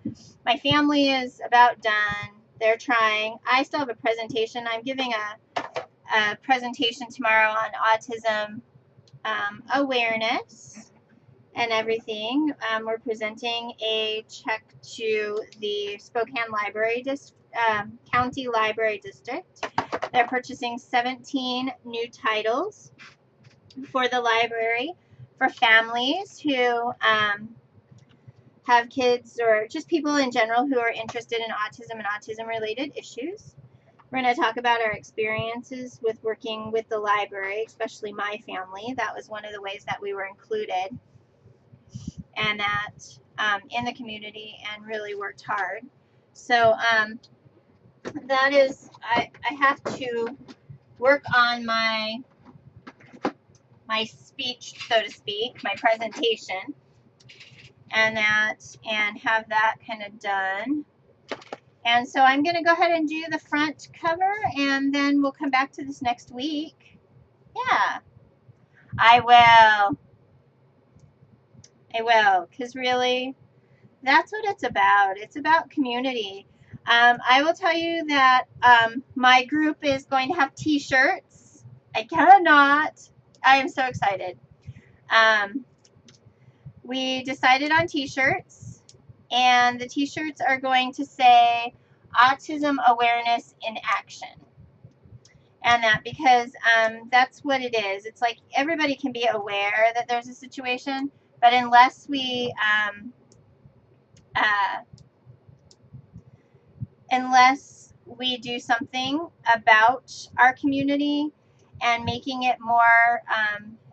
My family is about done. They're trying. I still have a presentation. I'm giving a presentation tomorrow on autism awareness and everything. We're presenting a check to the Spokane County Library District. They're purchasing 17 new titles for the library for families who have kids or just people in general who are interested in autism and autism related issues. We're going to talk about our experiences with working with the library, especially my family. That was one of the ways that we were included and that in the community and really worked hard. So that is, I have to work on my speech, so to speak, my presentation, and have that kind of done. And so I'm going to go ahead and do the front cover, and then we'll come back to this next week. Yeah, I will, because really, that's what it's about. It's about community. I will tell you that my group is going to have t-shirts. I am so excited. We decided on t-shirts, and the t-shirts are going to say autism awareness in action. And that because that's what it is. It's like everybody can be aware that there's a situation, but unless we do something about our community and making it more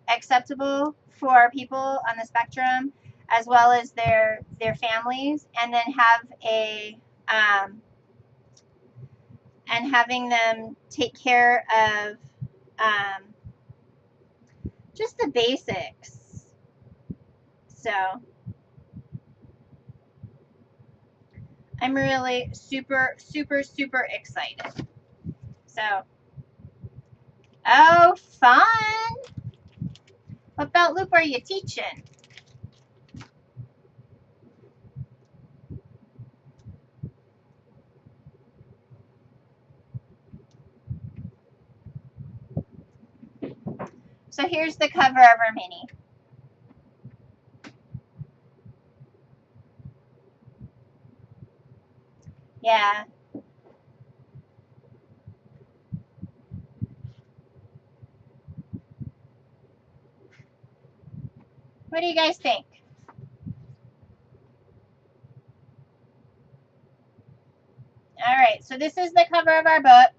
acceptable for people on the spectrum as well as their families, and then have a and having them take care of just the basics. So I'm really super, super, super excited. So, oh, fun. What about Luke are you teaching? So here's the cover of our mini. Yeah. What do you guys think? All right, so this is the cover of our book.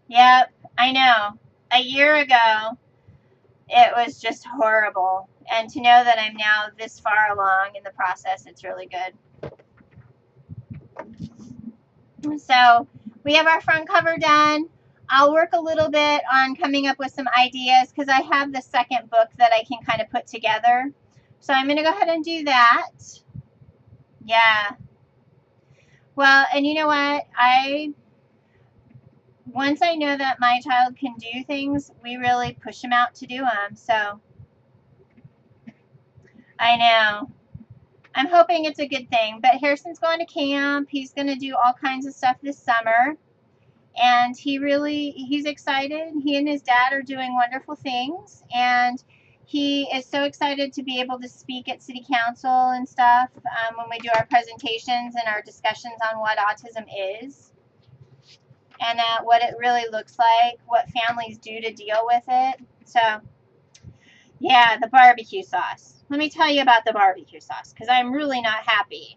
Yep, I know. A year ago, it was just horrible. And to know that I'm now this far along in the process, it's really good. So we have our front cover done. I'll work a little bit on coming up with some ideas because I have the second book that I can kind of put together. So I'm going to go ahead and do that. Yeah. Well, and you know what? Once I know that my child can do things, we really push him out to do them. So I know. I'm hoping it's a good thing. But Harrison's going to camp. He's going to do all kinds of stuff this summer. And he's excited. He and his dad are doing wonderful things. And he is so excited to be able to speak at city council and stuff when we do our presentations and our discussions on what autism is. And what it really looks like, what families do to deal with it. So, yeah, the barbecue sauce. Let me tell you about the barbecue sauce because I'm really not happy.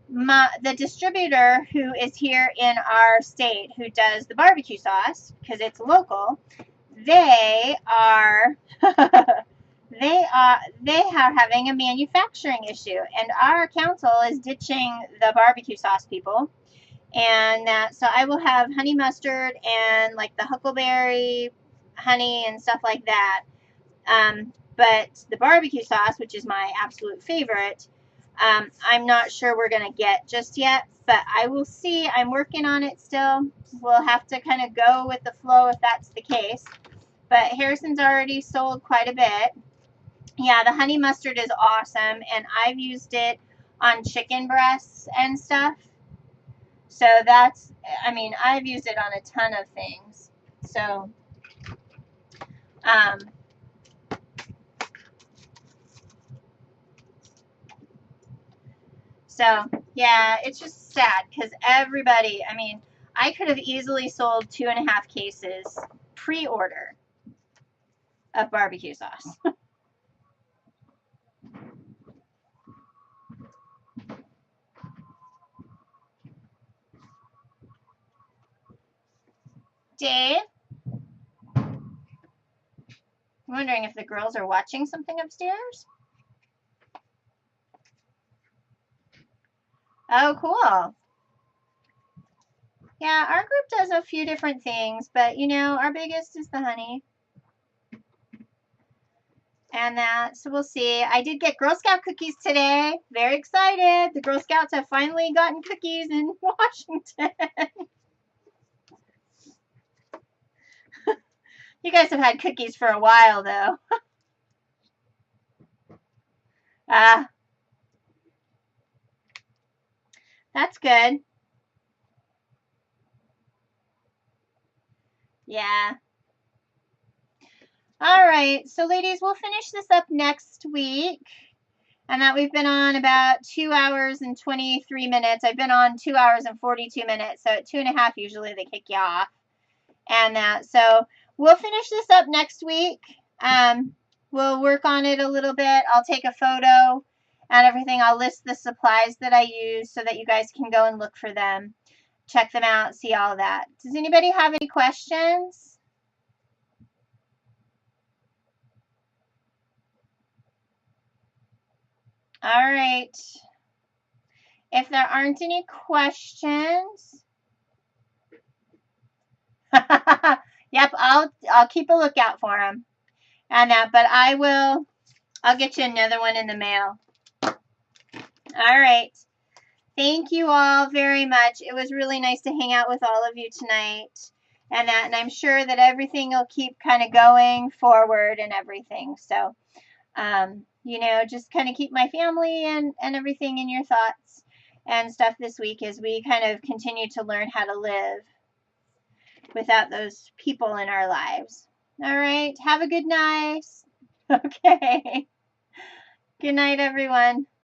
The distributor who is here in our state who does the barbecue sauce, because it's local, they are they are having a manufacturing issue, and our council is ditching the barbecue sauce people. And so I will have honey mustard and like the huckleberry honey and stuff like that. But the barbecue sauce, which is my absolute favorite, I'm not sure we're going to get just yet, but I will see. I'm working on it still. We'll have to kind of go with the flow if that's the case. But Harrison's already sold quite a bit. Yeah, the honey mustard is awesome, and I've used it on chicken breasts and stuff. So that's, I mean, I've used it on a ton of things. So, yeah, it's just sad because everybody, I mean, I could have easily sold 2.5 cases pre-order of barbecue sauce. Dave? I'm wondering if the girls are watching something upstairs. Oh, cool. Yeah, our group does a few different things, but you know, our biggest is the honey. And so we'll see. I did get Girl Scout cookies today. Very excited. The Girl Scouts have finally gotten cookies in Washington. You guys have had cookies for a while, though. That's good. Yeah. All right. So, ladies, we'll finish this up next week. And that we've been on about 2 hours and 23 minutes. I've been on 2 hours and 42 minutes. So at 2.5, usually they kick you off. And so we'll finish this up next week. We'll work on it a little bit. I'll take a photo and everything. I'll list the supplies that I use so that you guys can go and look for them. check them out, see all that. Does anybody have any questions? All right. If there aren't any questions, yep, I'll keep a lookout for them on that. But I'll get you another one in the mail. All right. Thank you all very much. It was really nice to hang out with all of you tonight, and I'm sure that everything will keep kind of going forward and everything. So, you know, just kind of keep my family and everything in your thoughts and stuff this week as we kind of continue to learn how to live without those people in our lives. All right. Have a good night. Okay. Good night, everyone.